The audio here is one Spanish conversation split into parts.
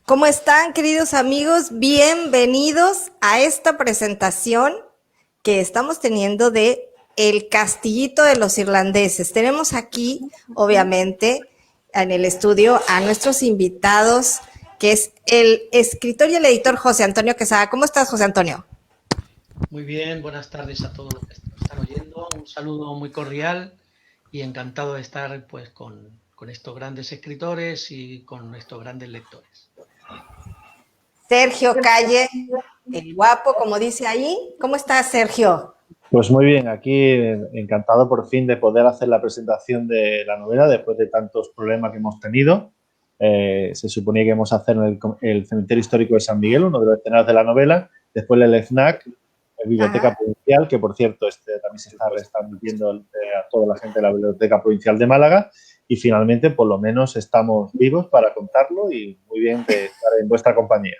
¿Cómo están, queridos amigos? Bienvenidos a esta presentación que estamos teniendo de El Castillito de los Irlandeses. Tenemos aquí, obviamente, en el estudio a nuestros invitados, que es el escritor y el editor José Antonio Quesada. ¿Cómo estás, José Antonio? Muy bien, buenas tardes a todos los que nos están oyendo. Un saludo muy cordial y encantado de estar pues con estos grandes escritores y con estos grandes lectores. Sergio Calle, el guapo, como dice ahí. ¿Cómo estás, Sergio? Pues muy bien, aquí encantado por fin de poder hacer la presentación de la novela después de tantos problemas que hemos tenido. Se suponía que íbamos a hacer en el Cementerio Histórico de San Miguel, uno de los escenarios de la novela, después el FNAC, la Biblioteca Provincial, que por cierto también se está retransmitiendo a toda la gente de la Biblioteca Provincial de Málaga, y finalmente por lo menos estamos vivos para contarlo y muy bien de estar en vuestra compañía.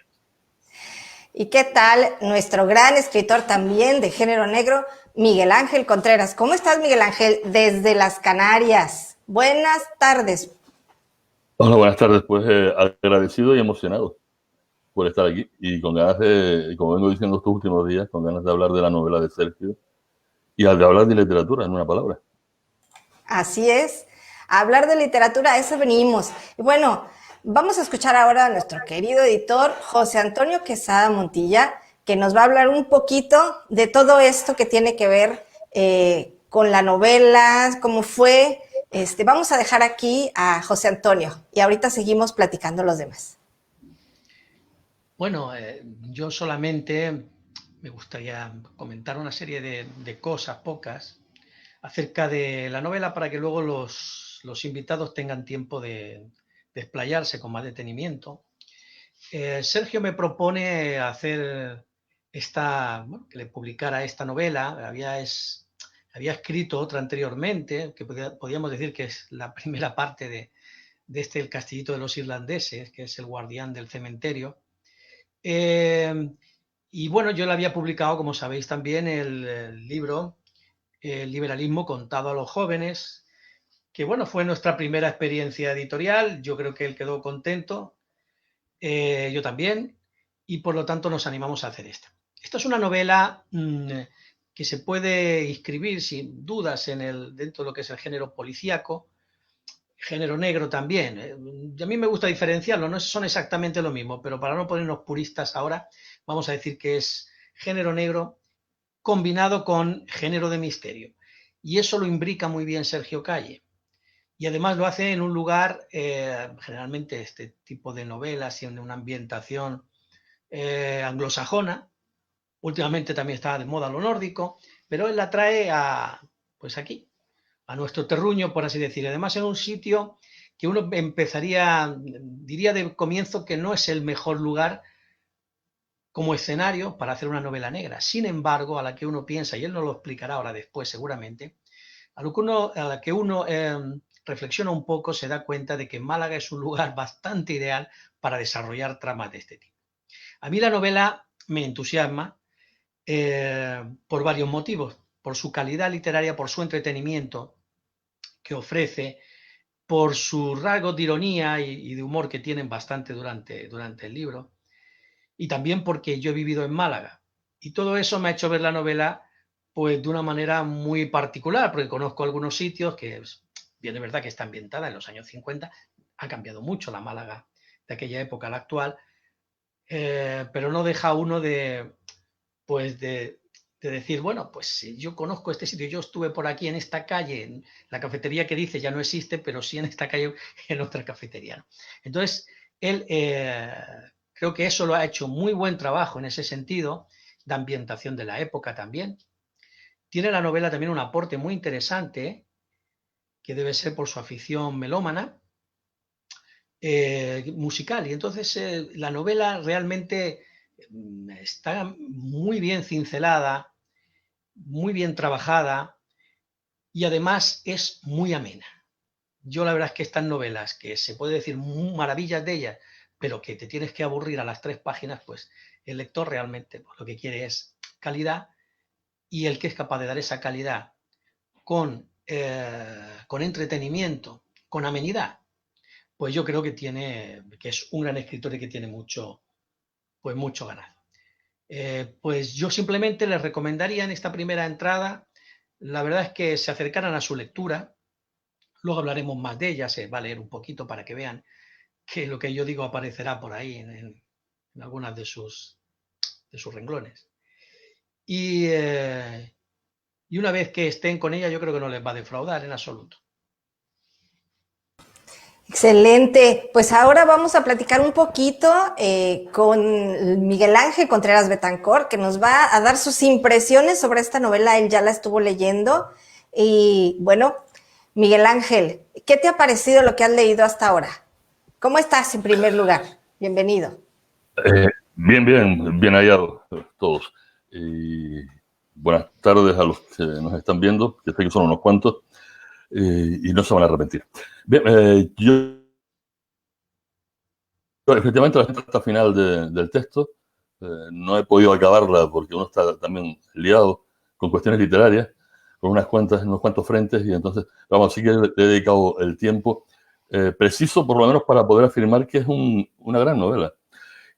¿Y qué tal nuestro gran escritor también de género negro, Miguel Ángel Contreras? ¿Cómo estás, Miguel Ángel, desde las Canarias? Buenas tardes. Hola, buenas tardes. Pues agradecido y emocionado por estar aquí y con ganas de, como vengo diciendo estos últimos días, con ganas de hablar de la novela de Sergio y de hablar de literatura, en una palabra. Así es, a hablar de literatura, a eso venimos. Y bueno, vamos a escuchar ahora a nuestro querido editor José Antonio Quesada Montilla, que nos va a hablar un poquito de todo esto que tiene que ver con la novela, cómo fue. Vamos a dejar aquí a José Antonio y ahorita seguimos platicando los demás. Bueno, yo solamente me gustaría comentar una serie de cosas, pocas, acerca de la novela para que luego los invitados tengan tiempo de explayarse con más detenimiento. Sergio me propone hacer que le publicara esta novela. Había escrito otra anteriormente, que podríamos decir que es la primera parte de El Castillito de los Irlandeses, que es El Guardián del Cementerio. Y bueno, yo le había publicado, como sabéis también, el libro El liberalismo contado a los jóvenes, que bueno, fue nuestra primera experiencia editorial. Yo creo que él quedó contento, yo también, y por lo tanto nos animamos a hacer esta. Esta es una novela que se puede inscribir sin dudas dentro de lo que es el género policíaco, género negro también. A mí me gusta diferenciarlo, no son exactamente lo mismo, pero para no ponernos puristas ahora, vamos a decir que es género negro combinado con género de misterio. Y eso lo imbrica muy bien Sergio Calle. Y además lo hace en un lugar, generalmente este tipo de novelas y en una ambientación anglosajona. Últimamente también está de moda lo nórdico, pero él la trae pues aquí, a nuestro terruño, por así decir. Además en un sitio que uno empezaría, diría de comienzo que no es el mejor lugar como escenario para hacer una novela negra. Sin embargo, a la que uno piensa, y él nos lo explicará ahora después seguramente, a la que uno reflexiona un poco, se da cuenta de que Málaga es un lugar bastante ideal para desarrollar tramas de este tipo. A mí la novela me entusiasma por varios motivos, por su calidad literaria, por su entretenimiento que ofrece, por sus rasgos de ironía y de humor que tienen bastante durante el libro, y también porque yo he vivido en Málaga. Y todo eso me ha hecho ver la novela pues de una manera muy particular, porque conozco algunos sitios que, bien es verdad que está ambientada en los años 50, ha cambiado mucho la Málaga de aquella época a la actual, pero no deja uno pues de decir, bueno, pues si yo conozco este sitio, yo estuve por aquí en esta calle, la cafetería que dice ya no existe, pero sí en esta calle, en otra cafetería, ¿no? Entonces, él creo que eso lo ha hecho muy buen trabajo en ese sentido, de ambientación de la época también. Tiene la novela también un aporte muy interesante, que debe ser por su afición melómana, musical. Y entonces la novela realmente está muy bien cincelada, muy bien trabajada y además es muy amena. Yo la verdad es que estas novelas, que se puede decir maravillas de ellas, pero que te tienes que aburrir a las 3 páginas, pues el lector realmente pues, lo que quiere es calidad, y el que es capaz de dar esa calidad con entretenimiento, con amenidad, pues yo creo que es un gran escritor y que tiene mucho ganado. Pues yo simplemente les recomendaría en esta primera entrada, la verdad es que se acercaran a su lectura. Luego hablaremos más de ella, se va a leer un poquito para que vean que lo que yo digo aparecerá por ahí en algunas de sus renglones. Y una vez que estén con ella, yo creo que no les va a defraudar en absoluto. Excelente. Pues ahora vamos a platicar un poquito con Miguel Ángel Contreras Betancor, que nos va a dar sus impresiones sobre esta novela. Él ya la estuvo leyendo. Y bueno, Miguel Ángel, ¿qué te ha parecido lo que has leído hasta ahora? ¿Cómo estás en primer lugar? Bienvenido. Bien hallados todos. Buenas tardes a los que nos están viendo, que sé que son unos cuantos, y no se van a arrepentir. Bien, yo efectivamente la recta final del texto no he podido acabarla porque uno está también liado con cuestiones literarias, con unos cuantos frentes, y entonces, vamos, sí que le he dedicado el tiempo preciso, por lo menos, para poder afirmar que es una gran novela.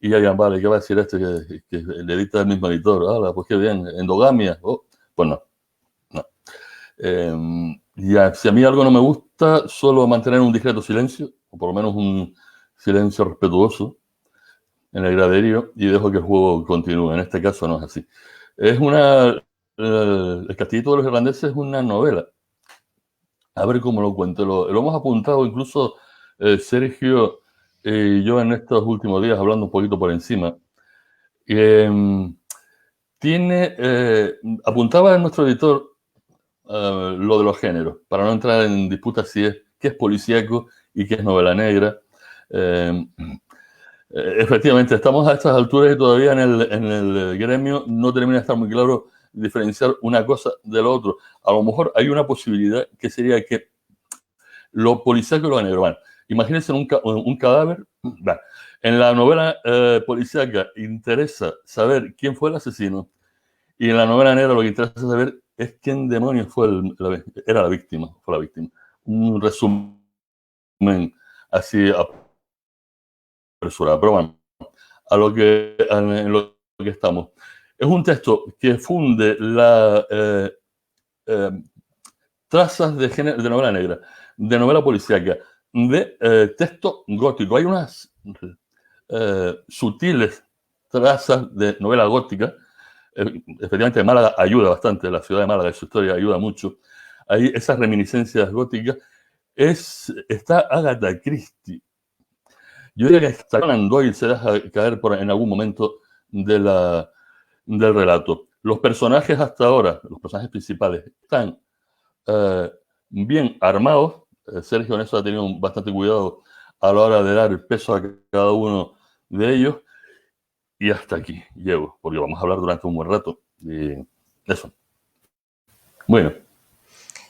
Y ya dirán, vale, ¿qué va a decir este que le edita el mismo editor? Ah, pues qué bien, endogamia. Oh, pues no. Si a mí algo no me gusta, suelo mantener un discreto silencio, o por lo menos un silencio respetuoso en el graderío, y dejo que el juego continúe. En este caso no es así. El Castillito de los Irlandeses es una novela. A ver cómo lo cuento. Lo hemos apuntado incluso Sergio y yo en estos últimos días, hablando un poquito por encima. Apuntaba en nuestro editor lo de los géneros, para no entrar en disputas qué es policíaco y qué es novela negra. Efectivamente, estamos a estas alturas y todavía en el gremio no termina de estar muy claro diferenciar una cosa de lo otro. A lo mejor hay una posibilidad que sería que lo policíaco y lo negro. Bueno, imagínense un cadáver. Bueno, en la novela policíaca interesa saber quién fue el asesino, y en la novela negra lo que interesa saber es quién demonios era la víctima. Un resumen así apresurado, pero bueno, en lo que estamos. Es un texto que funde las trazas de novela negra, de novela policíaca, de texto gótico. Hay unas sutiles trazas de novela gótica. Efectivamente, Málaga ayuda bastante, la ciudad de Málaga y su historia ayuda mucho. Hay esas reminiscencias góticas. Está Agatha Christie. Yo diría que hasta Conan Doyle se deja caer en algún momento del relato. Los personajes hasta ahora, los personajes principales, están bien armados, Sergio en eso ha tenido bastante cuidado a la hora de dar el peso a cada uno de ellos. Y hasta aquí llego, porque vamos a hablar durante un buen rato de eso. Bueno.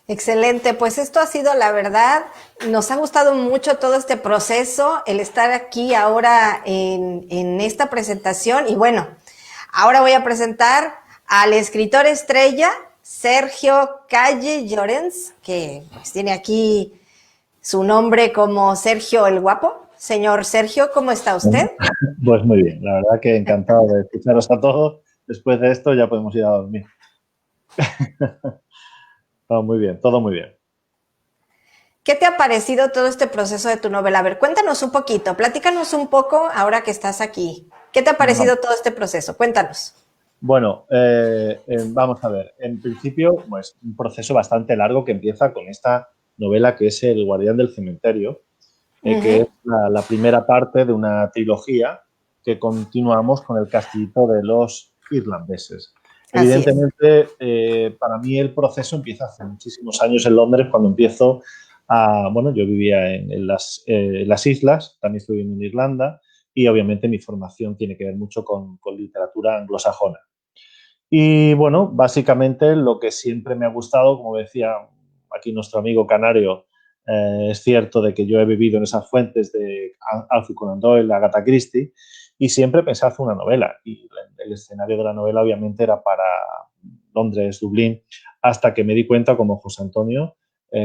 Excelente, pues esto ha sido la verdad, nos ha gustado mucho todo este proceso, el estar aquí ahora en esta presentación y bueno, ahora voy a presentar al escritor estrella Sergio Calle Llorens, que pues tiene aquí su nombre como Sergio el Guapo. Señor Sergio, ¿cómo está usted? Pues muy bien, la verdad que encantado de escucharos a todos. Después de esto ya podemos ir a dormir. Todo muy bien, todo muy bien. ¿Qué te ha parecido todo este proceso de tu novela? A ver, cuéntanos un poquito, platícanos un poco ahora que estás aquí. ¿Qué te ha parecido todo este proceso? Cuéntanos. Bueno, vamos a ver. En principio, pues un proceso bastante largo que empieza con esta novela que es El guardián del cementerio, que es la primera parte de una trilogía que continuamos con El castillito de los irlandeses. Evidentemente, para mí el proceso empieza hace muchísimos años en Londres, cuando empiezo bueno, yo vivía en las islas, también estuve viviendo en Irlanda, y obviamente mi formación tiene que ver mucho con literatura anglosajona. Y bueno, básicamente lo que siempre me ha gustado, como decía aquí nuestro amigo canario, es cierto de que yo he vivido en esas fuentes de Arthur Conan Doyle, Agatha Christie, y siempre pensé hacer una novela. Y el escenario de la novela obviamente era para Londres, Dublín, hasta que me di cuenta, como José Antonio,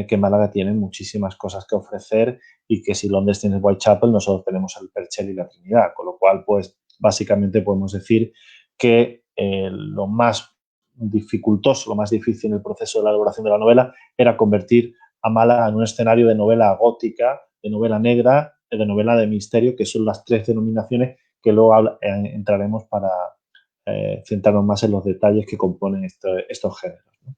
que Málaga tiene muchísimas cosas que ofrecer y que si Londres tiene Whitechapel, nosotros tenemos el Perchel y la Trinidad, con lo cual, pues, básicamente podemos decir que lo más dificultoso, lo más difícil en el proceso de la elaboración de la novela era convertir a Málaga en un escenario de novela gótica, de novela negra, de novela de misterio, que son las tres denominaciones que luego entraremos para centrarnos más en los detalles que componen estos géneros, ¿no?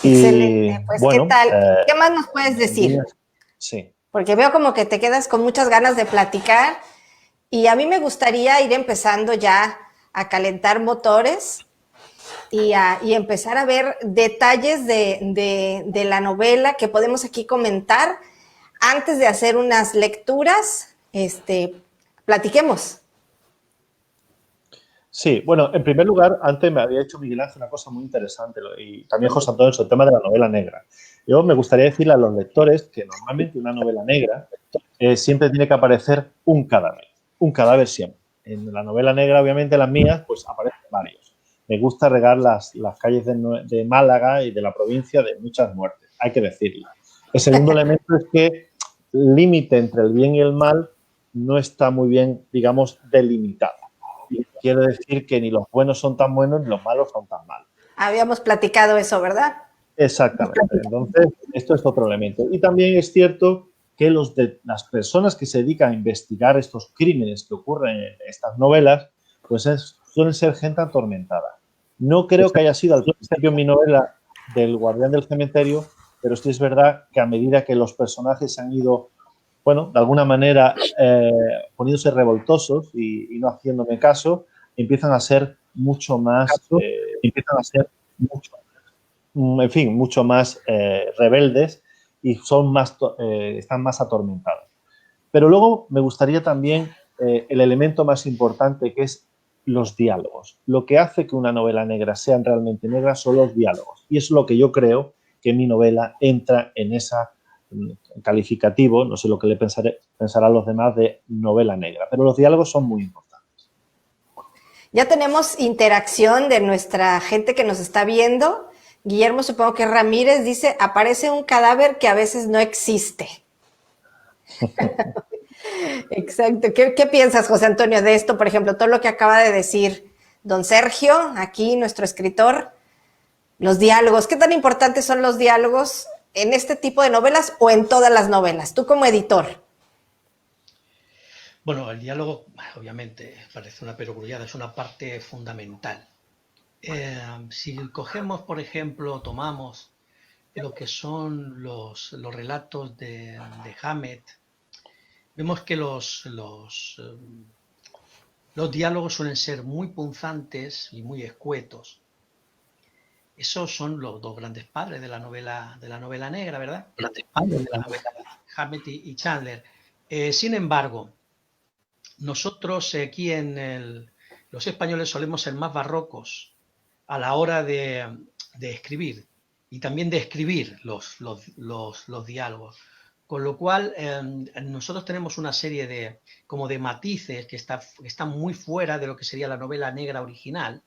Excelente, pues bueno, ¿qué tal? ¿Qué más nos puedes decir? Sí. Porque veo como que te quedas con muchas ganas de platicar y a mí me gustaría ir empezando ya a calentar motores y empezar a ver detalles de la novela que podemos aquí comentar. Antes de hacer unas lecturas, platiquemos. Sí, bueno, en primer lugar, antes me había hecho Miguel Ángel una cosa muy interesante y también José Antonio sobre el tema de la novela negra. Yo me gustaría decirle a los lectores que normalmente una novela negra siempre tiene que aparecer un cadáver siempre. En la novela negra, obviamente, las mías, pues aparecen varios. Me gusta regar las calles de Málaga y de la provincia de muchas muertes, hay que decirlo. El segundo elemento es que el límite entre el bien y el mal no está muy bien, digamos, delimitado. Y quiere decir que ni los buenos son tan buenos ni los malos son tan malos. Habíamos platicado eso, ¿verdad? Exactamente. Entonces, esto es otro elemento. Y también es cierto que las personas que se dedican a investigar estos crímenes que ocurren en estas novelas, pues suelen ser gente atormentada. No creo que haya sido al principio mi novela del guardián del cementerio, pero sí es verdad que a medida que los personajes han ido, bueno, de alguna manera poniéndose revoltosos y no haciéndome caso, empiezan a ser mucho más, en fin, mucho más rebeldes y están más atormentados. Pero luego me gustaría también el elemento más importante, que es los diálogos. Lo que hace que una novela negra sea realmente negra son los diálogos. Y es lo que yo creo que mi novela entra en esa calificativo, no sé lo que le pensarán los demás, de novela negra. Pero los diálogos son muy importantes. Ya tenemos interacción de nuestra gente que nos está viendo. Guillermo, supongo que Ramírez, dice, aparece un cadáver que a veces no existe. Exacto. ¿Qué piensas, José Antonio, de esto? Por ejemplo, todo lo que acaba de decir don Sergio, aquí nuestro escritor, los diálogos. ¿Qué tan importantes son los diálogos en este tipo de novelas o en todas las novelas? Tú como editor. Bueno, el diálogo, obviamente, parece una perogrullada, es una parte fundamental. Si cogemos, por ejemplo, tomamos lo que son los relatos de Hammett, vemos que los diálogos suelen ser muy punzantes y muy escuetos. Esos son los dos grandes padres de la novela negra, ¿verdad? Grandes padres de la novela, Hammett y Chandler. Sin embargo, nosotros aquí los españoles solemos ser más barrocos a la hora de escribir y también de escribir los diálogos. Con lo cual, nosotros tenemos una serie de matices que están muy fuera de lo que sería la novela negra original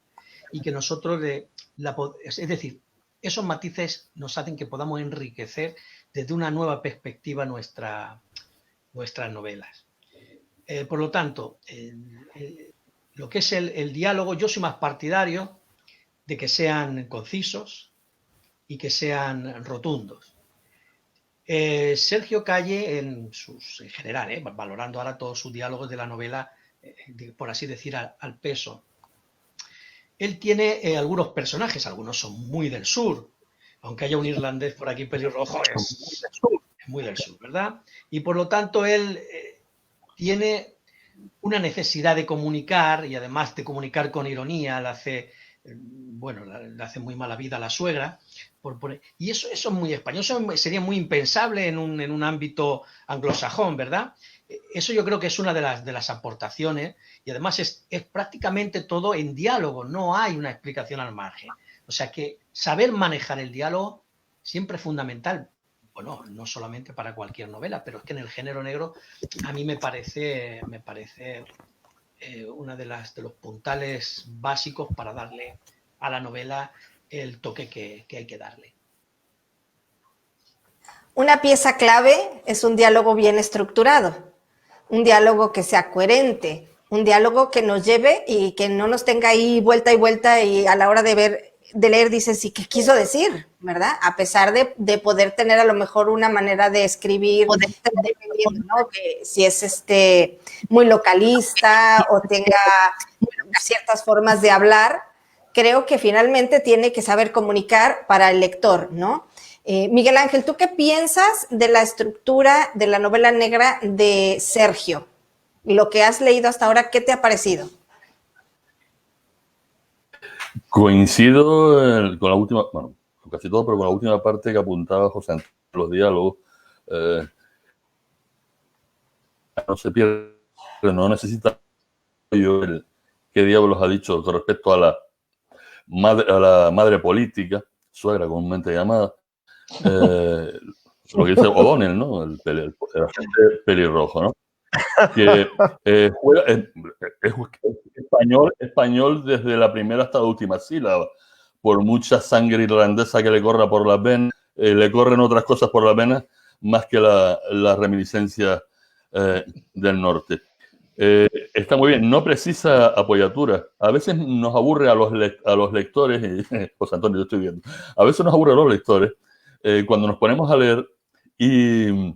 y que nosotros, es decir, esos matices nos hacen que podamos enriquecer desde una nueva perspectiva nuestras novelas. Por lo tanto, lo que es el diálogo, yo soy más partidario de que sean concisos y que sean rotundos. Sergio Calle, en general, valorando ahora todos sus diálogos de la novela, por así decir, al peso, él tiene algunos personajes, algunos son muy del sur, aunque haya un irlandés por aquí pelirrojo, es muy del sur, ¿verdad? Y por lo tanto él tiene una necesidad de comunicar, y además de comunicar con ironía, le hace muy mala vida a la suegra, y eso es muy español, eso sería muy impensable en un ámbito anglosajón, ¿verdad? Eso yo creo que es una de las aportaciones, y además es prácticamente todo en diálogo, no hay una explicación al margen. O sea que saber manejar el diálogo siempre es fundamental. Bueno, no solamente para cualquier novela, pero es que en el género negro a mí me parece una de los puntales básicos para darle a la novela el toque que hay que darle. Una pieza clave es un diálogo bien estructurado, un diálogo que sea coherente, un diálogo que nos lleve y que no nos tenga ahí vuelta y vuelta y a la hora de leer dices, sí, ¿qué quiso decir? ¿Verdad? A pesar de poder tener a lo mejor una manera de escribir, dependiendo, ¿no? Que si es muy localista o tenga ciertas formas de hablar, creo que finalmente tiene que saber comunicar para el lector, ¿no? Miguel Ángel, ¿tú qué piensas de la estructura de la novela negra de Sergio? Lo que has leído hasta ahora, ¿qué te ha parecido? Coincido con la última, bueno, casi todo, pero con la última parte que apuntaba José Antonio, los diálogos. No se pierde, no necesita yo qué diablos ha dicho con respecto a la madre política, suegra comúnmente llamada, lo que dice O'Donnell, ¿no? El agente pelirrojo, ¿no? Que es español desde la primera hasta la última sílaba. Por mucha sangre irlandesa que le corra por las venas, le corren otras cosas por las venas más que la reminiscencia del norte. Está muy bien, no precisa apoyatura. A veces nos aburre a los lectores, José Antonio, yo estoy viendo, a veces nos aburre a los lectores cuando nos ponemos a leer y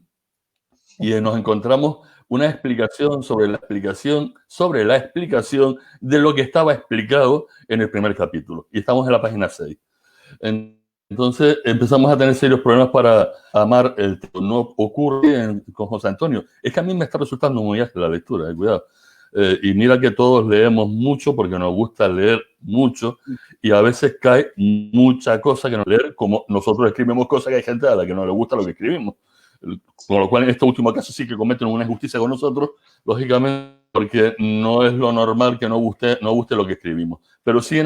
nos encontramos una explicación sobre la explicación de lo que estaba explicado en el primer capítulo. Y estamos en la página 6. Entonces empezamos a tener serios problemas para amar el texto. No ocurre con José Antonio. Es que a mí me está resultando muy ágil la lectura, cuidado. Y mira que todos leemos mucho porque nos gusta leer mucho y a veces cae mucha cosa que no leer, como nosotros escribimos cosas que hay gente a la que no le gusta lo que escribimos. Con lo cual, en este último caso sí que cometen una injusticia con nosotros, lógicamente, porque no es lo normal que no guste lo que escribimos. Pero sí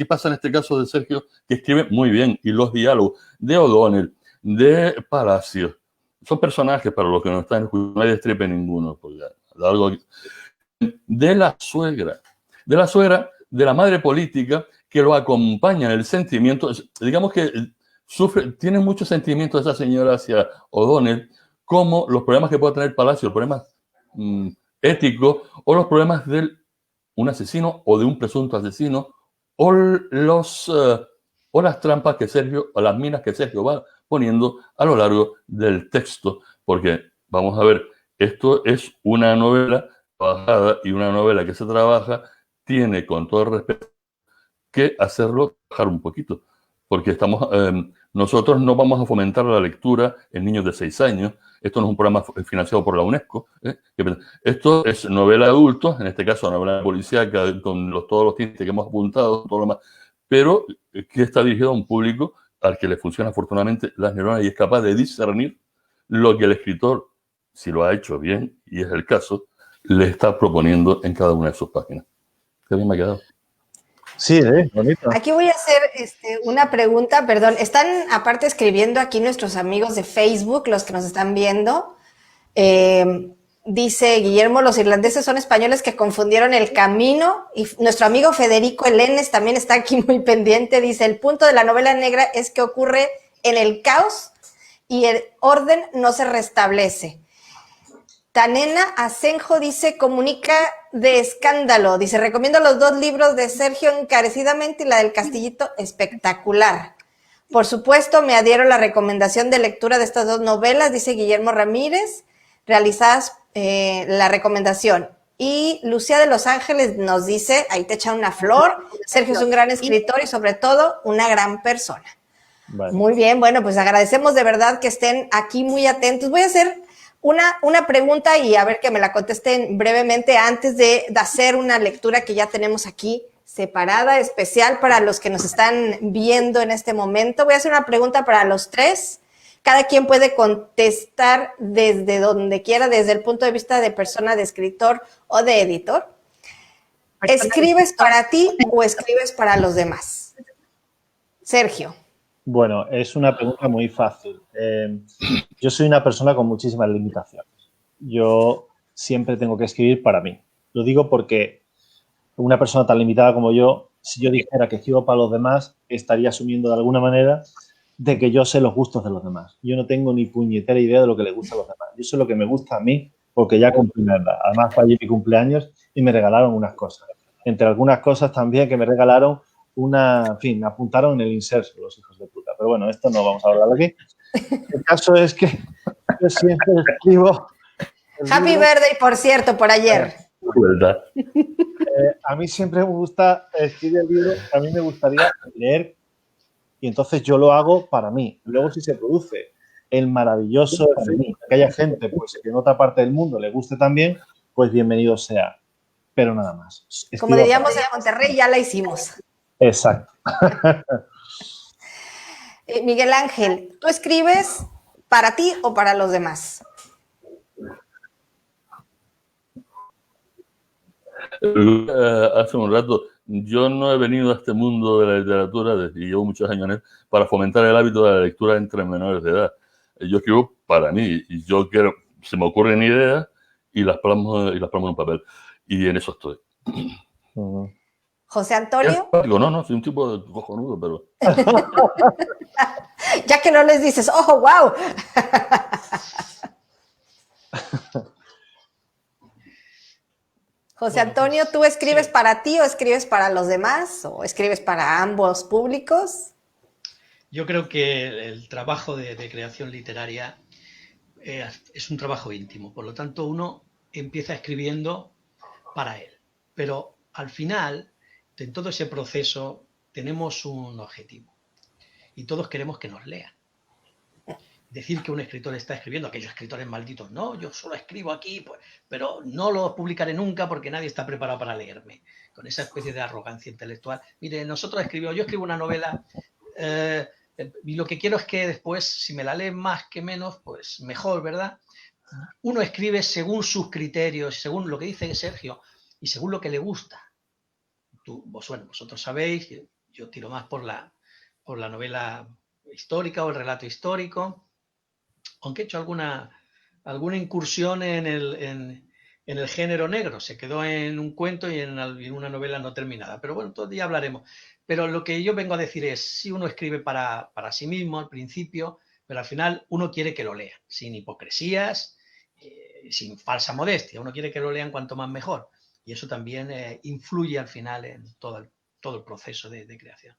pasa en este caso de Sergio, que escribe muy bien, y los diálogos de O'Donnell, de Palacios, son personajes para los que no están escuchando, no hay destripe ninguno, porque algo de la suegra, de la madre política, que lo acompaña en el sentimiento, digamos que tiene mucho sentimiento esa señora hacia O'Donnell, como los problemas que puede tener Palacio, los problemas éticos o los problemas de un asesino o de un presunto asesino o las trampas que Sergio, o las minas que Sergio va poniendo a lo largo del texto. Porque, vamos a ver, esto es una novela trabajada y una novela que se trabaja tiene, con todo el respeto, que hacerlo bajar un poquito. Porque nosotros no vamos a fomentar la lectura en niños de 6 años. Esto no es un programa financiado por la UNESCO. Esto es novela de adultos, en este caso novela policíaca, con todos los tintes que hemos apuntado, todo lo más. pero que está dirigido a un público al que le funciona afortunadamente las neuronas y es capaz de discernir lo que el escritor, si lo ha hecho bien, y es el caso, le está proponiendo en cada una de sus páginas. Qué bien me ha quedado. Sí, bonito. Aquí voy a hacer una pregunta, perdón. Están aparte escribiendo aquí nuestros amigos de Facebook, los que nos están viendo. Dice Guillermo, los irlandeses son españoles que confundieron el camino, y nuestro amigo Federico Elenes también está aquí muy pendiente. Dice, el punto de la novela negra es que ocurre en el caos y el orden no se restablece. Tanena Asenjo dice, comunica de escándalo. Dice, recomiendo los 2 libros de Sergio encarecidamente y la del Castillito, espectacular. Por supuesto, me adhiero a la recomendación de lectura de estas 2 novelas, dice Guillermo Ramírez, realizadas la recomendación. Y Lucía de Los Ángeles nos dice, ahí te echa una flor, Sergio es un gran escritor y sobre todo una gran persona. Vale. Muy bien, bueno, pues agradecemos de verdad que estén aquí muy atentos. Voy a hacer una pregunta y a ver que me la contesten brevemente antes de hacer una lectura que ya tenemos aquí separada, especial para los que nos están viendo en este momento. Voy a hacer una pregunta para los 3. Cada quien puede contestar desde donde quiera, desde el punto de vista de persona, de escritor o de editor. ¿Escribes para ti o escribes para los demás? Sergio. Bueno, es una pregunta muy fácil. Yo soy una persona con muchísimas limitaciones. Yo siempre tengo que escribir para mí. Lo digo porque una persona tan limitada como yo, si yo dijera que escribo para los demás, estaría asumiendo de alguna manera de que yo sé los gustos de los demás. Yo no tengo ni puñetera idea de lo que le gusta a los demás. Yo sé lo que me gusta a mí porque ya cumplí una edad. Además, fue allí mi cumpleaños y me regalaron unas cosas. Entre algunas cosas también que me regalaron en fin, me apuntaron en el inserso los hijos de puta. Pero bueno, esto no vamos a hablar aquí. El caso es que yo siempre escribo... Happy birthday, por cierto, por ayer. ¿Verdad? A mí siempre me gusta escribir el libro, a mí me gustaría leer y entonces yo lo hago para mí. Luego si se produce el maravilloso efecto que haya gente pues, que en otra parte del mundo le guste también, pues bienvenido sea. Pero nada más. Escribo como diríamos en Monterrey, ya la hicimos. Exacto. Miguel Ángel, ¿tú escribes para ti o para los demás? Hace un rato, yo no he venido a este mundo de la literatura, y llevo muchos años en él, para fomentar el hábito de la lectura entre menores de edad. Yo escribo para mí, y yo quiero, se me ocurren ideas y las plasmo en un papel. Y en eso estoy. José Antonio. No, soy un tipo de cojonudo, pero... Ya que no les dices, ¡oh, wow! José Antonio, ¿tú escribes para ti o escribes para los demás? ¿O escribes para ambos públicos? Yo creo que el trabajo de creación literaria es un trabajo íntimo. Por lo tanto, uno empieza escribiendo para él. Pero al final, en todo ese proceso, tenemos un objetivo. Y todos queremos que nos lean. Decir que un escritor está escribiendo, aquellos escritores malditos, no, yo solo escribo aquí, pues, pero no lo publicaré nunca porque nadie está preparado para leerme. Con esa especie de arrogancia intelectual. Mire, yo escribo una novela y lo que quiero es que después, si me la leen más que menos, pues mejor, ¿verdad? Uno escribe según sus criterios, según lo que dice Sergio y según lo que le gusta. Vosotros sabéis que yo tiro más por la novela histórica o el relato histórico, aunque he hecho alguna incursión en el género negro. Se quedó en un cuento y en una novela no terminada. Pero bueno, todavía ya hablaremos. Pero lo que yo vengo a decir es, si uno escribe para sí mismo al principio, pero al final uno quiere que lo lean, sin hipocresías, sin falsa modestia. Uno quiere que lo lean cuanto más mejor. Y eso también influye al final en todo el proceso de creación.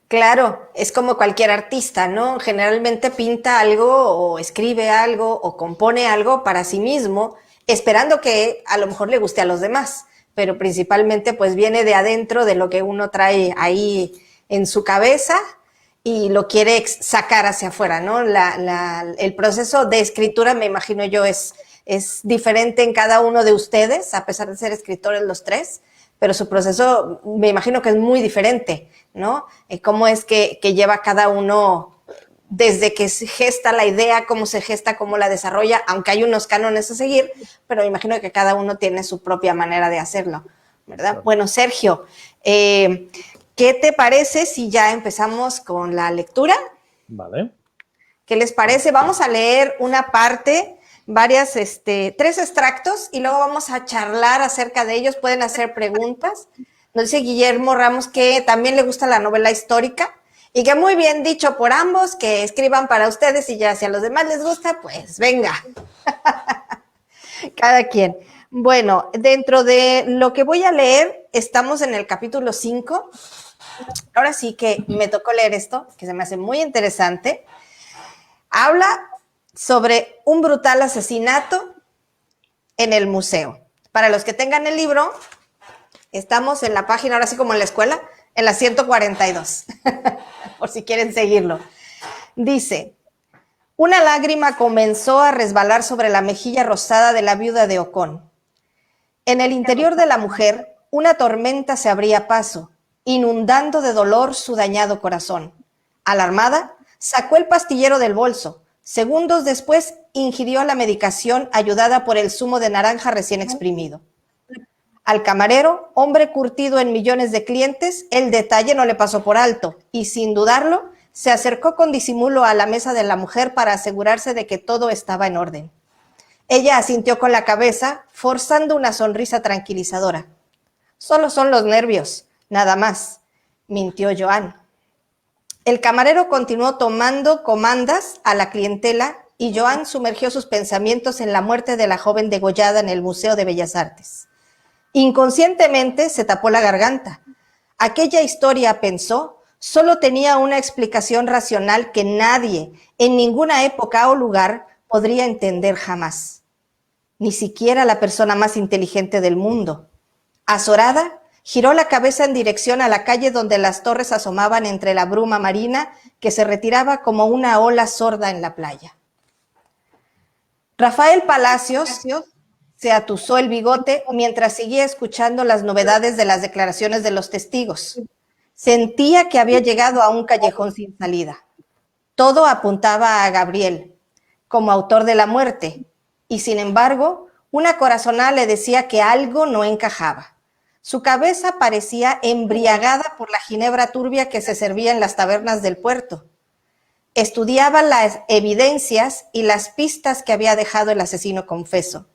Claro, es como cualquier artista, ¿no? Generalmente pinta algo o escribe algo o compone algo para sí mismo, esperando que a lo mejor le guste a los demás, pero principalmente pues viene de adentro, de lo que uno trae ahí en su cabeza y lo quiere sacar hacia afuera, ¿no? El proceso de escritura, me imagino yo, es diferente en cada uno de ustedes, a pesar de ser escritores los 3, pero su proceso me imagino que es muy diferente, ¿no? Cómo es que lleva cada uno desde que se gesta la idea, cómo se gesta, cómo la desarrolla, aunque hay unos cánones a seguir, pero me imagino que cada uno tiene su propia manera de hacerlo, ¿verdad? Claro. Bueno, Sergio, ¿qué te parece si ya empezamos con la lectura? Vale. ¿Qué les parece? Vamos a leer una parte, tres extractos, y luego vamos a charlar acerca de ellos. Pueden hacer preguntas. Nos dice Guillermo Ramos que también le gusta la novela histórica y que muy bien dicho por ambos, que escriban para ustedes, y ya si a los demás les gusta, pues venga. Cada quien. Bueno, dentro de lo que voy a leer, estamos en el capítulo 5. Ahora sí que me tocó leer esto, que se me hace muy interesante. Habla sobre un brutal asesinato en el museo. Para los que tengan el libro, estamos en la página, ahora sí como en la escuela, en la 142, por si quieren seguirlo. Dice: una lágrima comenzó a resbalar sobre la mejilla rosada de la viuda de Ocón. En el interior de la mujer, una tormenta se abría paso, inundando de dolor su dañado corazón. Alarmada, sacó el pastillero del bolso. Segundos después, ingirió la medicación ayudada por el zumo de naranja recién exprimido. Al camarero, hombre curtido en millones de clientes, el detalle no le pasó por alto y, sin dudarlo, se acercó con disimulo a la mesa de la mujer para asegurarse de que todo estaba en orden. Ella asintió con la cabeza, forzando una sonrisa tranquilizadora. Solo son los nervios, nada más, mintió Joan. El camarero continuó tomando comandas a la clientela y Joan sumergió sus pensamientos en la muerte de la joven degollada en el Museo de Bellas Artes. Inconscientemente se tapó la garganta. Aquella historia, pensó, solo tenía una explicación racional que nadie, en ninguna época o lugar, podría entender jamás. Ni siquiera la persona más inteligente del mundo. Azorada, giró la cabeza en dirección a la calle donde las torres asomaban entre la bruma marina que se retiraba como una ola sorda en la playa. Rafael Palacios se atusó el bigote mientras seguía escuchando las novedades de las declaraciones de los testigos. Sentía que había llegado a un callejón sin salida. Todo apuntaba a Gabriel, como autor de la muerte, y sin embargo, una corazonada le decía que algo no encajaba. Su cabeza parecía embriagada por la ginebra turbia que se servía en las tabernas del puerto. Estudiaba las evidencias y las pistas que había dejado el asesino confeso.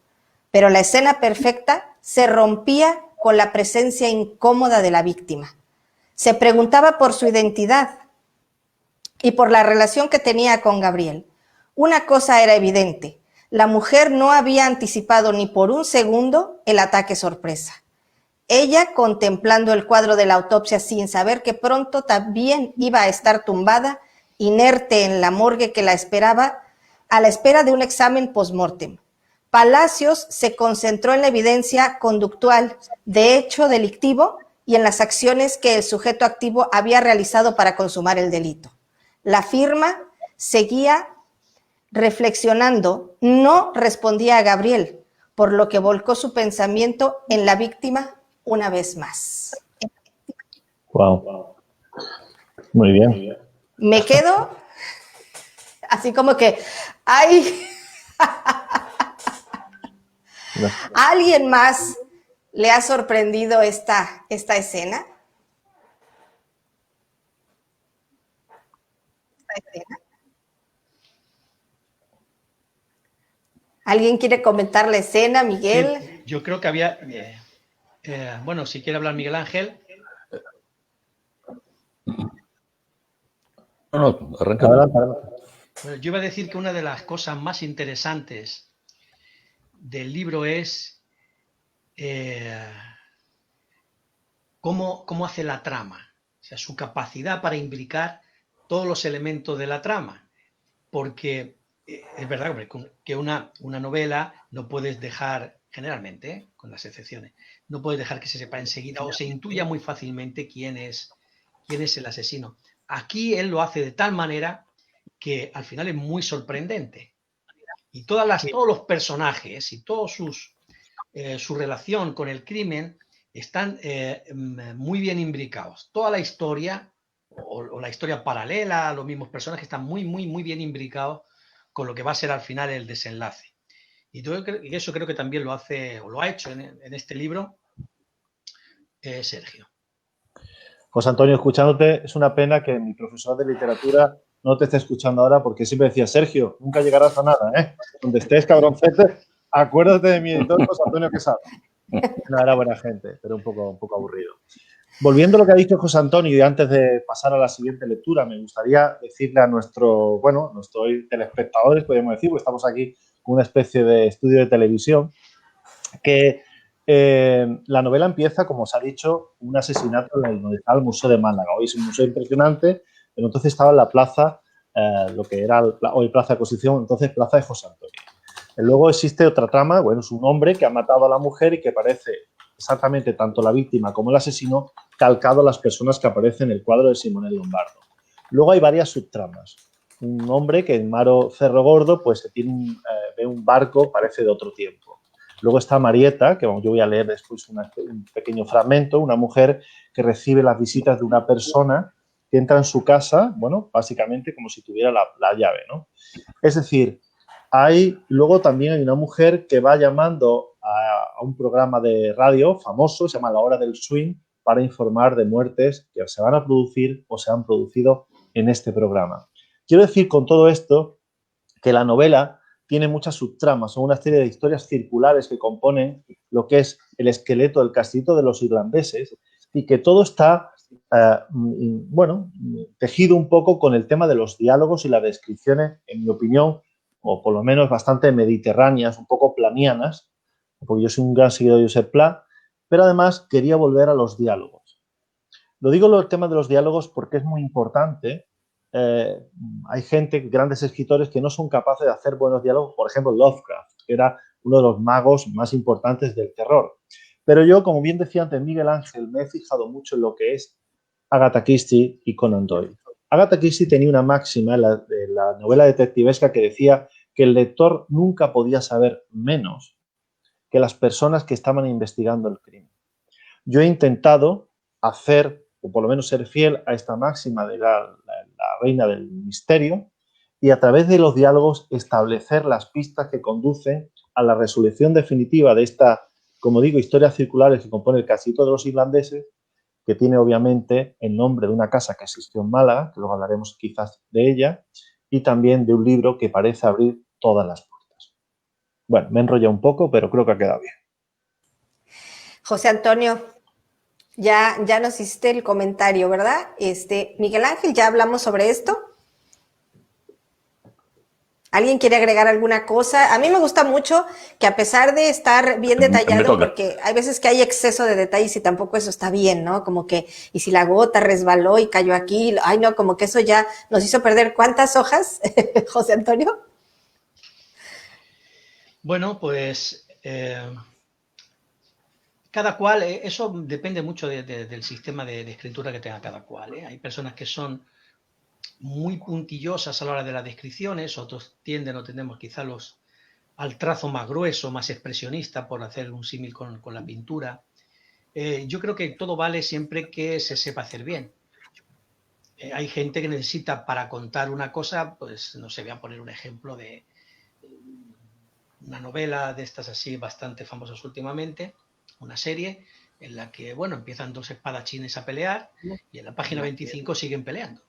Pero la escena perfecta se rompía con la presencia incómoda de la víctima. Se preguntaba por su identidad y por la relación que tenía con Gabriel. Una cosa era evidente: la mujer no había anticipado ni por un segundo el ataque sorpresa. Ella, contemplando el cuadro de la autopsia sin saber que pronto también iba a estar tumbada, inerte en la morgue que la esperaba, a la espera de un examen post-mortem. Palacios se concentró en la evidencia conductual de hecho delictivo y en las acciones que el sujeto activo había realizado para consumar el delito. La firma seguía reflexionando, no respondía a Gabriel, por lo que volcó su pensamiento en la víctima una vez más. Wow. Muy bien. Me quedo así como que, ¡ay! ¿A alguien más le ha sorprendido esta escena? ¿Alguien quiere comentar la escena, Miguel? Sí, yo creo que había... bueno, si quiere hablar Miguel Ángel. No, arranca. Bueno, yo iba a decir que una de las cosas más interesantes del libro es cómo hace la trama, o sea, su capacidad para imbricar todos los elementos de la trama, porque es verdad que una novela no puedes dejar, generalmente, con las excepciones, no puedes dejar que se sepa enseguida o se intuya muy fácilmente quién es el asesino. Aquí él lo hace de tal manera que al final es muy sorprendente. Y todos los personajes y toda su relación con el crimen están muy bien imbricados. Toda la historia o la historia paralela, los mismos personajes están muy bien imbricados con lo que va a ser al final el desenlace. Y eso creo que también lo hace, o lo ha hecho en este libro, Sergio. José Antonio, escuchándote, es una pena que mi profesor de literatura no te esté escuchando ahora, porque siempre decía, Sergio, nunca llegarás a nada, ¿eh? Donde estés, cabroncete, acuérdate de mi editor, José Antonio Quesada. No era buena gente, pero un poco aburrido. Volviendo a lo que ha dicho José Antonio, y antes de pasar a la siguiente lectura, me gustaría decirle a nuestros telespectadores, podríamos decir, porque estamos aquí con una especie de estudio de televisión, que la novela empieza, como os ha dicho, un asesinato en donde está el Museo de Málaga. Hoy es un museo impresionante, pero entonces estaba en la plaza, lo que era hoy Plaza de Constitución, entonces Plaza de José Antonio. Luego existe otra trama, bueno, es un hombre que ha matado a la mujer y que parece exactamente tanto la víctima como el asesino calcado a las personas que aparecen en el cuadro de Simone Lombardo. Luego hay varias subtramas. Un hombre que en Maro Cerro Gordo pues ve un barco, parece de otro tiempo. Luego está Marieta, que yo voy a leer después un pequeño fragmento, una mujer que recibe las visitas de una persona que entra en su casa, bueno, básicamente como si tuviera la llave, ¿no? Es decir, luego también hay una mujer que va llamando a un programa de radio famoso, se llama La Hora del Swing, para informar de muertes que se van a producir o se han producido en este programa. Quiero decir con todo esto que la novela tiene muchas subtramas, son una serie de historias circulares que componen lo que es el esqueleto del castillito de los irlandeses y que todo está, tejido un poco con el tema de los diálogos y las descripciones, en mi opinión, o por lo menos bastante mediterráneas, un poco planianas, porque yo soy un gran seguidor de Josep Pla, pero además quería volver a los diálogos. Lo digo el tema de los diálogos porque es muy importante. Hay grandes escritores que no son capaces de hacer buenos diálogos, por ejemplo Lovecraft, que era uno de los magos más importantes del terror. Pero yo, como bien decía antes Miguel Ángel, me he fijado mucho en lo que es Agatha Christie y Conan Doyle. Agatha Christie tenía una máxima de la novela detectivesca que decía que el lector nunca podía saber menos que las personas que estaban investigando el crimen. Yo he intentado hacer, o por lo menos ser fiel a esta máxima de la reina del misterio, y a través de los diálogos establecer las pistas que conducen a la resolución definitiva de esta, como digo, historias circulares que compone el Castillito de los Irlandeses, que tiene obviamente el nombre de una casa que existió en Málaga, que luego hablaremos quizás de ella, y también de un libro que parece abrir todas las puertas. Bueno, me he enrollado un poco, pero creo que ha quedado bien. José Antonio, ya nos hiciste el comentario, ¿verdad? Miguel Ángel, ya hablamos sobre esto. ¿Alguien quiere agregar alguna cosa? A mí me gusta mucho que a pesar de estar bien detallado, porque hay veces que hay exceso de detalles y tampoco eso está bien, ¿no? Como que, y si la gota resbaló y cayó aquí, ay no, como que eso ya nos hizo perder ¿cuántas hojas, José Antonio? Bueno, pues cada cual, eso depende mucho del sistema de escritura que tenga cada cual, ¿eh? Hay personas que son muy puntillosas a la hora de las descripciones, otros tienden o tendemos quizá al trazo más grueso, más expresionista, por hacer un símil con la pintura. Yo creo que todo vale siempre que se sepa hacer bien. Hay gente que necesita para contar una cosa, pues no sé, voy a poner un ejemplo de una novela de estas así bastante famosas últimamente, una serie en la que, bueno, empiezan dos espadachines a pelear y en la página 25 siguen peleando.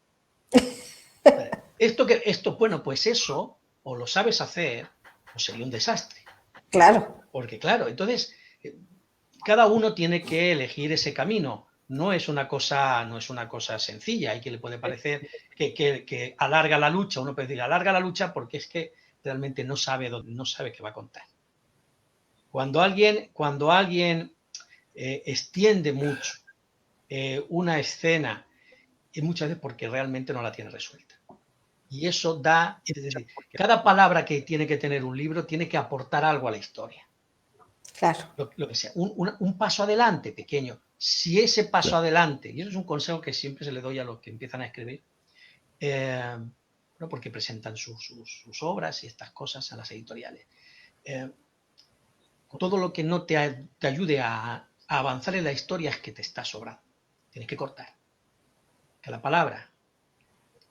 Bueno, pues eso, o lo sabes hacer, o sería un desastre. Claro. Porque claro, entonces, cada uno tiene que elegir ese camino. No es una cosa sencilla y que le puede parecer que alarga la lucha. Uno puede decir, alarga la lucha porque es que realmente no sabe qué va a contar. Cuando alguien extiende mucho una escena, y muchas veces porque realmente no la tiene resuelta. Y eso da, es decir, cada palabra que tiene que tener un libro tiene que aportar algo a la historia. Claro. Lo que sea, un paso adelante pequeño. Si ese paso adelante, y eso es un consejo que siempre se le doy a los que empiezan a escribir, porque presentan sus obras y estas cosas a las editoriales. Todo lo que no te ayude a a avanzar en la historia es que te está sobrando. Tienes que cortar. Que la palabra.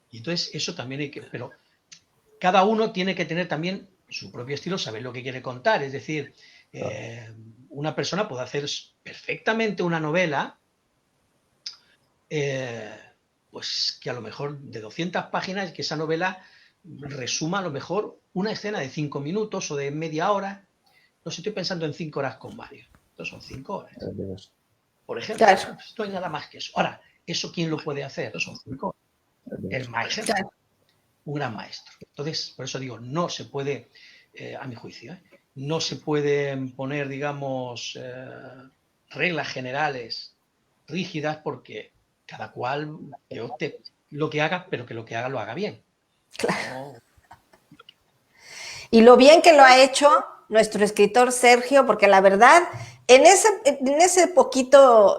Y entonces eso también hay que... Pero cada uno tiene que tener también su propio estilo, saber lo que quiere contar. Es decir, una persona puede hacer perfectamente una novela, pues que a lo mejor de 200 páginas, que esa novela resuma a lo mejor una escena de 5 minutos o de media hora. No sé, estoy pensando en 5 horas con Mario. Entonces son 5 horas. Por ejemplo, Claro. no hay nada más que eso. Ahora, ¿eso quién lo puede hacer? Son 5 horas. El maestro. Claro. Un gran maestro. Entonces, por eso digo, no se puede, a mi juicio, no se pueden poner, digamos, reglas generales rígidas porque cada cual que opte lo que haga, pero que lo que haga lo haga bien. Claro. No. Y lo bien que lo ha hecho nuestro escritor Sergio, porque la verdad, en ese poquito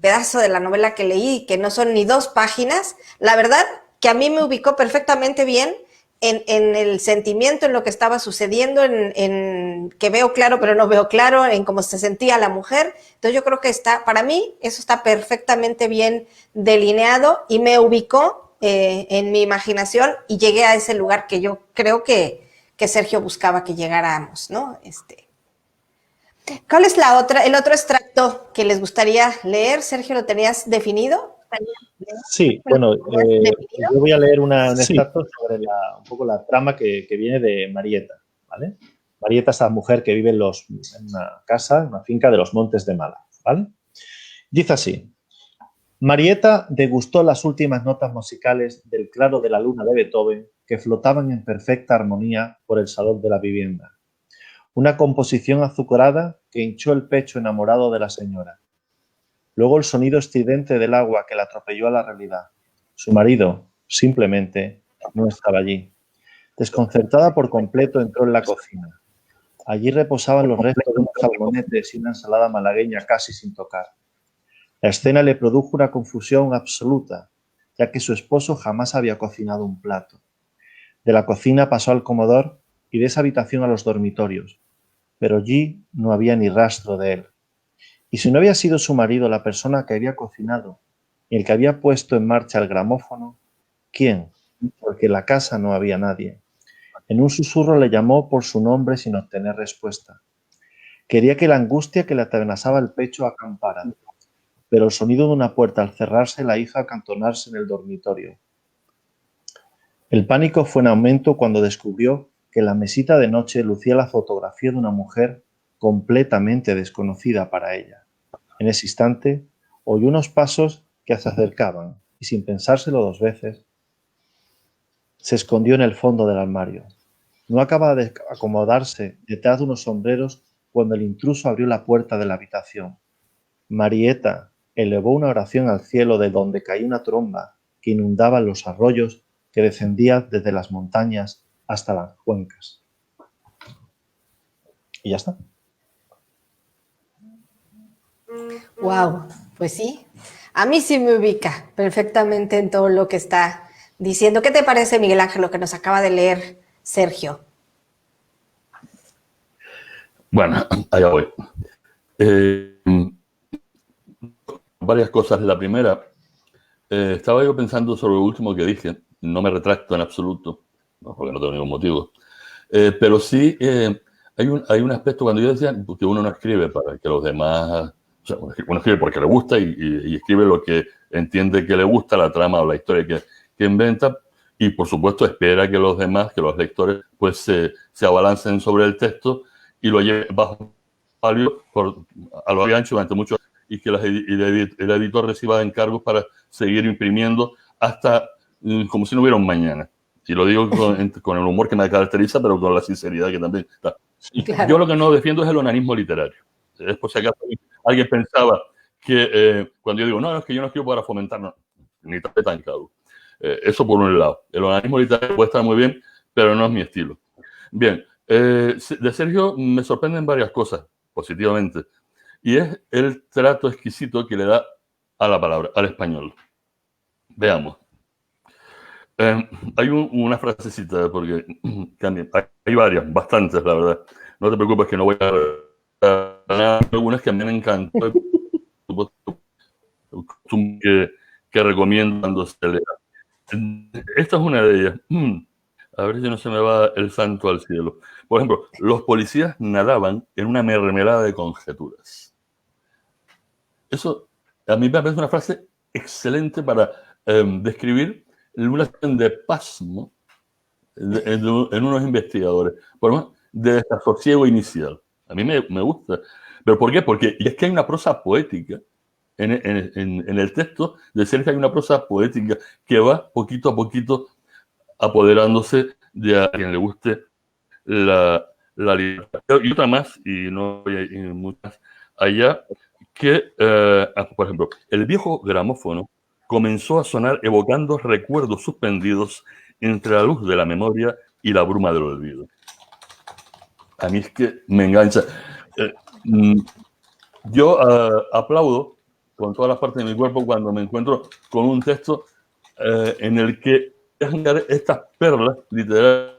pedazo de la novela que leí, que no son ni 2 páginas, la verdad que a mí me ubicó perfectamente bien en el sentimiento, en lo que estaba sucediendo, en que veo claro pero no veo claro, en cómo se sentía la mujer. Entonces yo creo que para mí eso está perfectamente bien delineado y me ubicó en mi imaginación y llegué a ese lugar que yo creo que Sergio buscaba que llegáramos, ¿no? ¿Cuál es el otro extracto que les gustaría leer? Sergio, ¿lo tenías definido? Sí, bueno, yo voy a leer un extracto sobre un poco la trama que viene de Marieta, ¿vale? Marieta es esa mujer que vive en una casa, en una finca de los Montes de Málaga, ¿vale? Dice así: Marieta degustó las últimas notas musicales del Claro de la Luna de Beethoven que flotaban en perfecta armonía por el salón de la vivienda. Una composición azucarada que hinchó el pecho enamorado de la señora. Luego el sonido estridente del agua que la atropelló a la realidad. Su marido, simplemente, no estaba allí. Desconcertada por completo, entró en la cocina. Allí reposaban los restos de unos salmonetes y una ensalada malagueña casi sin tocar. La escena le produjo una confusión absoluta, ya que su esposo jamás había cocinado un plato. De la cocina pasó al comedor y de esa habitación a los dormitorios, pero allí no había ni rastro de él. Y si no había sido su marido la persona que había cocinado y el que había puesto en marcha el gramófono, ¿quién? Porque en la casa no había nadie. En un susurro le llamó por su nombre sin obtener respuesta. Quería que la angustia que le atravesaba el pecho acampara, pero el sonido de una puerta al cerrarse la hizo acantonarse en el dormitorio. El pánico fue en aumento cuando descubrió que en la mesita de noche lucía la fotografía de una mujer completamente desconocida para ella. En ese instante, oyó unos pasos que se acercaban y, sin pensárselo 2 veces, se escondió en el fondo del armario. No acababa de acomodarse detrás de unos sombreros cuando el intruso abrió la puerta de la habitación. Marieta elevó una oración al cielo de donde caía una tromba que inundaba los arroyos que descendían desde las montañas hasta las cuencas. Y ya está. Wow, pues sí. A mí sí me ubica perfectamente en todo lo que está diciendo. ¿Qué te parece, Miguel Ángel, lo que nos acaba de leer Sergio? Bueno, allá voy. Varias cosas. La primera, estaba yo pensando sobre lo último que dije. No me retracto en absoluto, no, porque no tengo ningún motivo. Pero sí hay un aspecto cuando yo decía que uno no escribe para que los demás... O sea, uno escribe porque le gusta y escribe lo que entiende que le gusta, la trama o la historia que inventa, y por supuesto espera que los demás, que los lectores, pues se abalancen sobre el texto y lo lleven bajo palio a lo ancho durante mucho y que el editor reciba encargos para seguir imprimiendo hasta como si no hubiera un mañana. Y lo digo con el humor que me caracteriza, pero con la sinceridad que también está. Y claro. Yo lo que no defiendo es el onanismo literario. Es por si acaso alguien pensaba que cuando yo digo, no, es que yo no escribo para fomentar, no, ni tan claro. Eso por un lado. El onanismo literario puede estar muy bien, pero no es mi estilo. Bien, de Sergio me sorprenden varias cosas, positivamente. Y es el trato exquisito que le da a la palabra, al español. Veamos. Hay una frasecita, porque también hay varias, bastantes, la verdad. No te preocupes que no voy a algunas que me han encantado, que recomiendo cuando se lea. Esta es una de ellas. A ver si no se me va el santo al cielo. Por ejemplo, los policías nadaban en una mermelada de conjeturas. Eso a mí me parece una frase excelente para describir una situación de pasmo en unos investigadores, por lo menos de desasosiego inicial. A mí me gusta. ¿Pero por qué? Porque es que hay una prosa poética en el texto de Sergio, hay una prosa poética que va poquito a poquito apoderándose de a quien le guste la literatura. Y otra más, y no voy a ir muchas allá, que, por ejemplo, el viejo gramófono comenzó a sonar evocando recuerdos suspendidos entre la luz de la memoria y la bruma del olvido. A mí es que me engancha. Yo aplaudo con todas las partes de mi cuerpo cuando me encuentro con un texto en el que dejan caer estas perlas literarias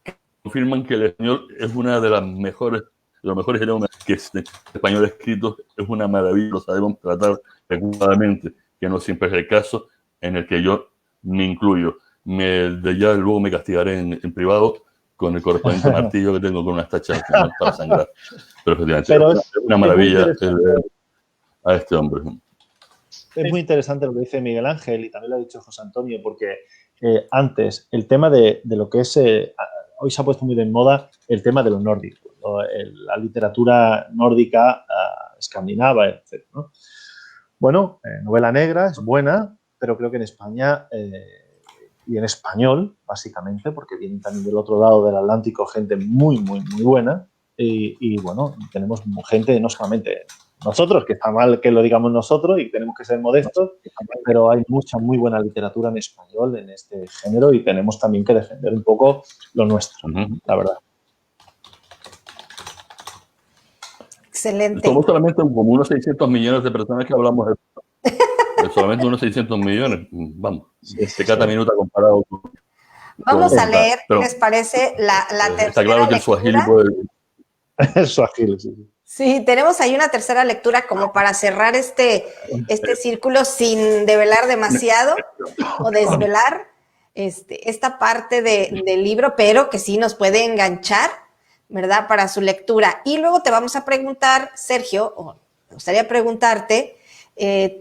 que confirman que el español es una de las mejores, de los mejores idiomas que el español escrito es una maravilla, lo sabemos tratar adecuadamente, que no siempre es el caso, en el que yo me incluyo. Ya luego me castigaré en privado con el correspondiente martillo que tengo con unas tachas para sangrar. Pero efectivamente, es una maravilla a este hombre. Es muy interesante lo que dice Miguel Ángel y también lo ha dicho José Antonio, porque antes el tema de lo que es, hoy se ha puesto muy de moda el tema de lo nórdico, ¿no? La literatura nórdica, escandinava, etc., ¿no? Bueno, novela negra es buena, pero creo que en España y en español, básicamente, porque viene también del otro lado del Atlántico gente muy, muy, muy buena. Y bueno, tenemos gente, no solamente nosotros, que está mal que lo digamos nosotros y tenemos que ser modestos, pero hay mucha muy buena literatura en español en este género y tenemos también que defender un poco lo nuestro, la verdad. Excelente. Somos solamente como unos 600 millones de personas que hablamos de esto. Solamente unos 600 millones. Vamos, cada minuto comparado con... Vamos a leer, ¿les parece? La tercera está claro que el suajili puede... El suajili, sí. Sí, tenemos ahí una tercera lectura como para cerrar este círculo sin develar demasiado o desvelar esta parte del libro, pero que sí nos puede enganchar, ¿verdad? Para su lectura. Y luego te vamos a preguntar, Sergio, o me gustaría preguntarte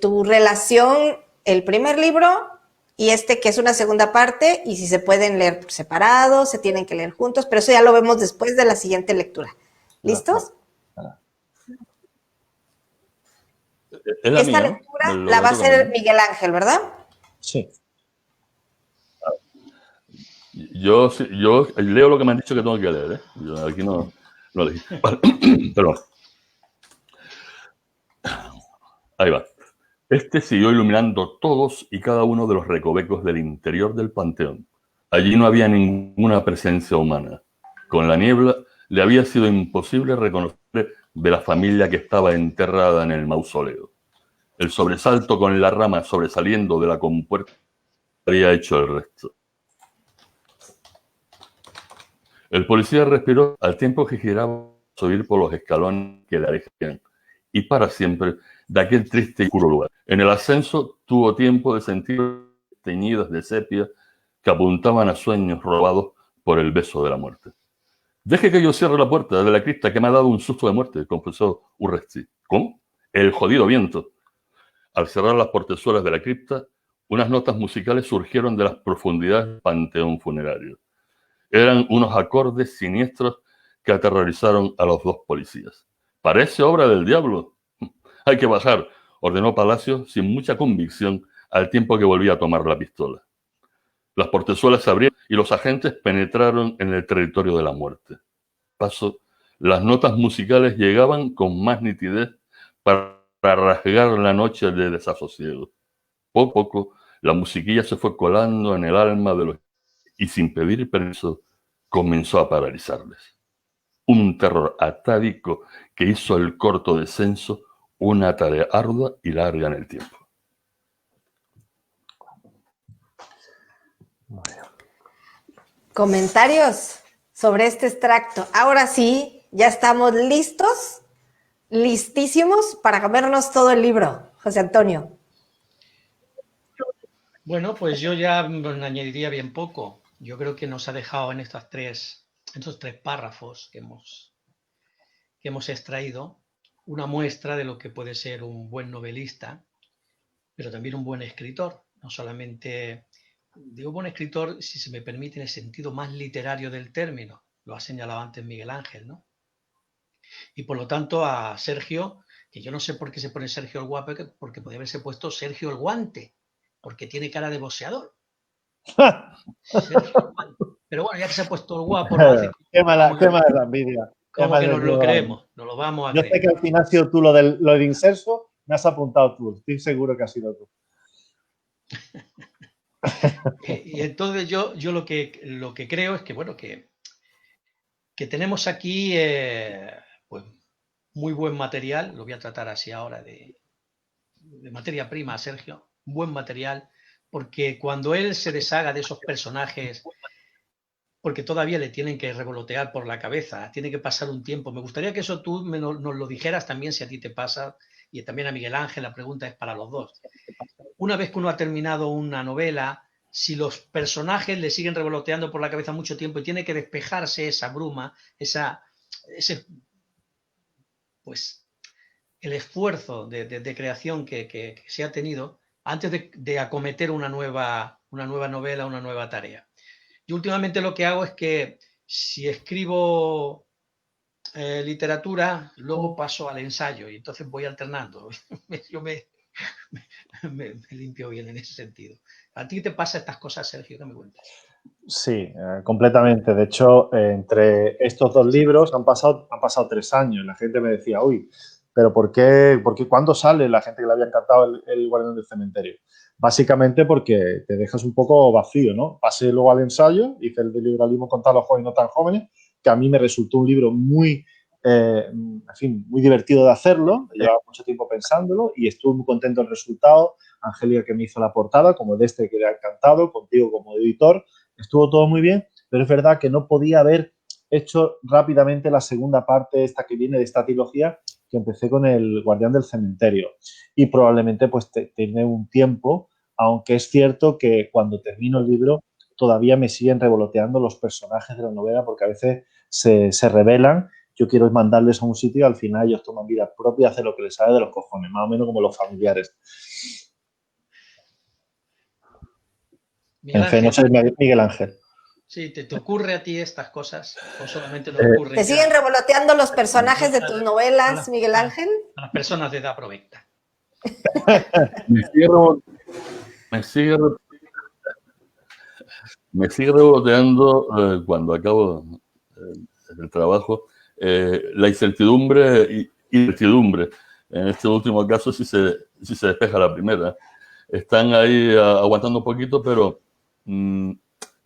tu relación, el primer libro y que es una segunda parte, y si se pueden leer separados, se tienen que leer juntos, pero eso ya lo vemos después de la siguiente lectura. ¿Listos? Esta lectura la va a hacer Miguel Ángel, ¿verdad? Sí. Yo leo lo que me han dicho que tengo que leer, ¿eh? Yo aquí no leí. Vale. Perdón. Ahí va. Siguió iluminando todos y cada uno de los recovecos del interior del panteón. Allí no había ninguna presencia humana. Con la niebla le había sido imposible reconocer de la familia que estaba enterrada en el mausoleo. El sobresalto con la rama sobresaliendo de la compuerta había hecho el resto. El policía respiró al tiempo que giraba a subir por los escalones que le alejaban, y para siempre, de aquel triste y oscuro lugar. En el ascenso tuvo tiempo de sentir teñidas de sepia que apuntaban a sueños robados por el beso de la muerte. Deje que yo cierre la puerta de la cripta que me ha dado un susto de muerte, confesó Urresti. ¿Cómo? El jodido viento. Al cerrar las portezuelas de la cripta, unas notas musicales surgieron de las profundidades del panteón funerario. Eran unos acordes siniestros que aterrorizaron a los dos policías. Parece obra del diablo. Hay que bajar, ordenó Palacio sin mucha convicción al tiempo que volvía a tomar la pistola. Las portezuelas se abrieron y los agentes penetraron en el territorio de la muerte. Paso, las notas musicales llegaban con más nitidez para rasgar la noche de desasosiego. Poco a poco, la musiquilla se fue colando en el alma de los y sin pedir permiso comenzó a paralizarles. Un terror atávico que hizo el corto descenso una tarea ardua y larga en el tiempo. Comentarios sobre este extracto. Ahora sí, ya estamos listos, listísimos para comernos todo el libro, José Antonio. Bueno, pues yo ya añadiría bien poco. Yo creo que nos ha dejado en estos tres párrafos que hemos extraído una muestra de lo que puede ser un buen novelista, pero también un buen escritor. No solamente, digo buen escritor, si se me permite, en el sentido más literario del término. Lo ha señalado antes Miguel Ángel, ¿no? Y por lo tanto a Sergio, que yo no sé por qué se pone Sergio el Guapo, porque podría haberse puesto Sergio el Guante, porque tiene cara de boxeador. Pero bueno, ya que se ha puesto el Guapo, lo hace qué mala la envidia. como que nos lo creemos, nos lo vamos a Yo creer. sé que al final has sido tú lo del inserso, me has apuntado tú, estoy seguro que has sido tú. Y entonces yo lo que creo es que, bueno, que tenemos aquí pues muy buen material, lo voy a tratar así ahora de materia prima, Sergio, buen material, porque cuando él se deshaga de esos personajes, porque todavía le tienen que revolotear por la cabeza, tiene que pasar un tiempo. Me gustaría que eso tú nos lo dijeras también si a ti te pasa, y también a Miguel Ángel, la pregunta es para los dos. Una vez que uno ha terminado una novela, si los personajes le siguen revoloteando por la cabeza mucho tiempo y tiene que despejarse esa bruma, ese pues el esfuerzo de creación que se ha tenido antes de acometer una nueva novela, una nueva tarea. Yo últimamente lo que hago es que si escribo literatura, luego paso al ensayo y entonces voy alternando. Yo me limpio bien en ese sentido. ¿A ti te pasa estas cosas, Sergio? ¿Qué me cuentas? Sí, completamente. De hecho, entre estos dos libros han pasado 3 años. La gente me decía, uy, pero ¿por qué cuándo sale? La gente que le había encantado el Guardián del Cementerio. Básicamente porque te dejas un poco vacío, ¿no? Pasé luego al ensayo, hice el de liberalismo contra los jóvenes y no tan jóvenes, que a mí me resultó un libro muy, en fin, muy divertido de hacerlo. Llevaba mucho tiempo pensándolo y estuve muy contento del resultado. Angélica, que me hizo la portada, como de este que le ha encantado, contigo como editor. Estuvo todo muy bien, pero es verdad que no podía haber hecho rápidamente la segunda parte, esta que viene de esta trilogía, que empecé con el Guardián del Cementerio. Y probablemente pues tiene un tiempo, aunque es cierto que cuando termino el libro todavía me siguen revoloteando los personajes de la novela porque a veces se rebelan. Yo quiero mandarles a un sitio y al final ellos toman vida propia y hacen lo que les sale de los cojones, más o menos como los familiares. En fin, no sé, Miguel Ángel. Sí, ¿te ocurre a ti estas cosas? ¿O solamente nos ocurre? ¿Te siguen revoloteando los personajes de tus novelas, Miguel Ángel? A las personas de edad provecta. Me sigue reboteando cuando acabo el trabajo la incertidumbre y incertidumbre. En este último caso, si se despeja la primera. Están ahí aguantando un poquito, pero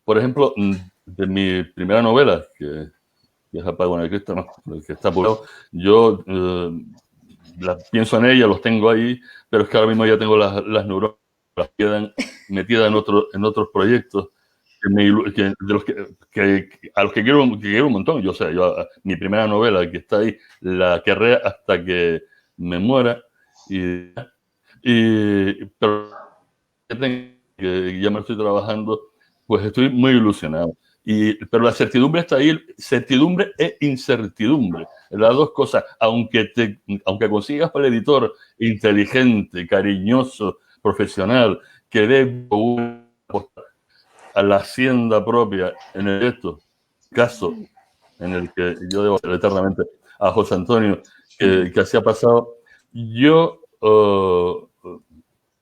por ejemplo, de mi primera novela, que es Apagón en el Cristo, ¿no? Que está publicado, yo pienso en ella, los tengo ahí, pero es que ahora mismo ya tengo las neuronas, las quedan metidas en otros proyectos a los que quiero un montón. Yo sé, mi primera novela que está ahí, la querré hasta que me muera, pero que ya me estoy trabajando, pues estoy muy ilusionado. Pero la certidumbre está ahí, certidumbre e incertidumbre, las dos cosas. Aunque consigas para el editor inteligente, cariñoso, profesional, que dé a la hacienda propia en esto, caso en el que yo debo eternamente a José Antonio, que así ha pasado, yo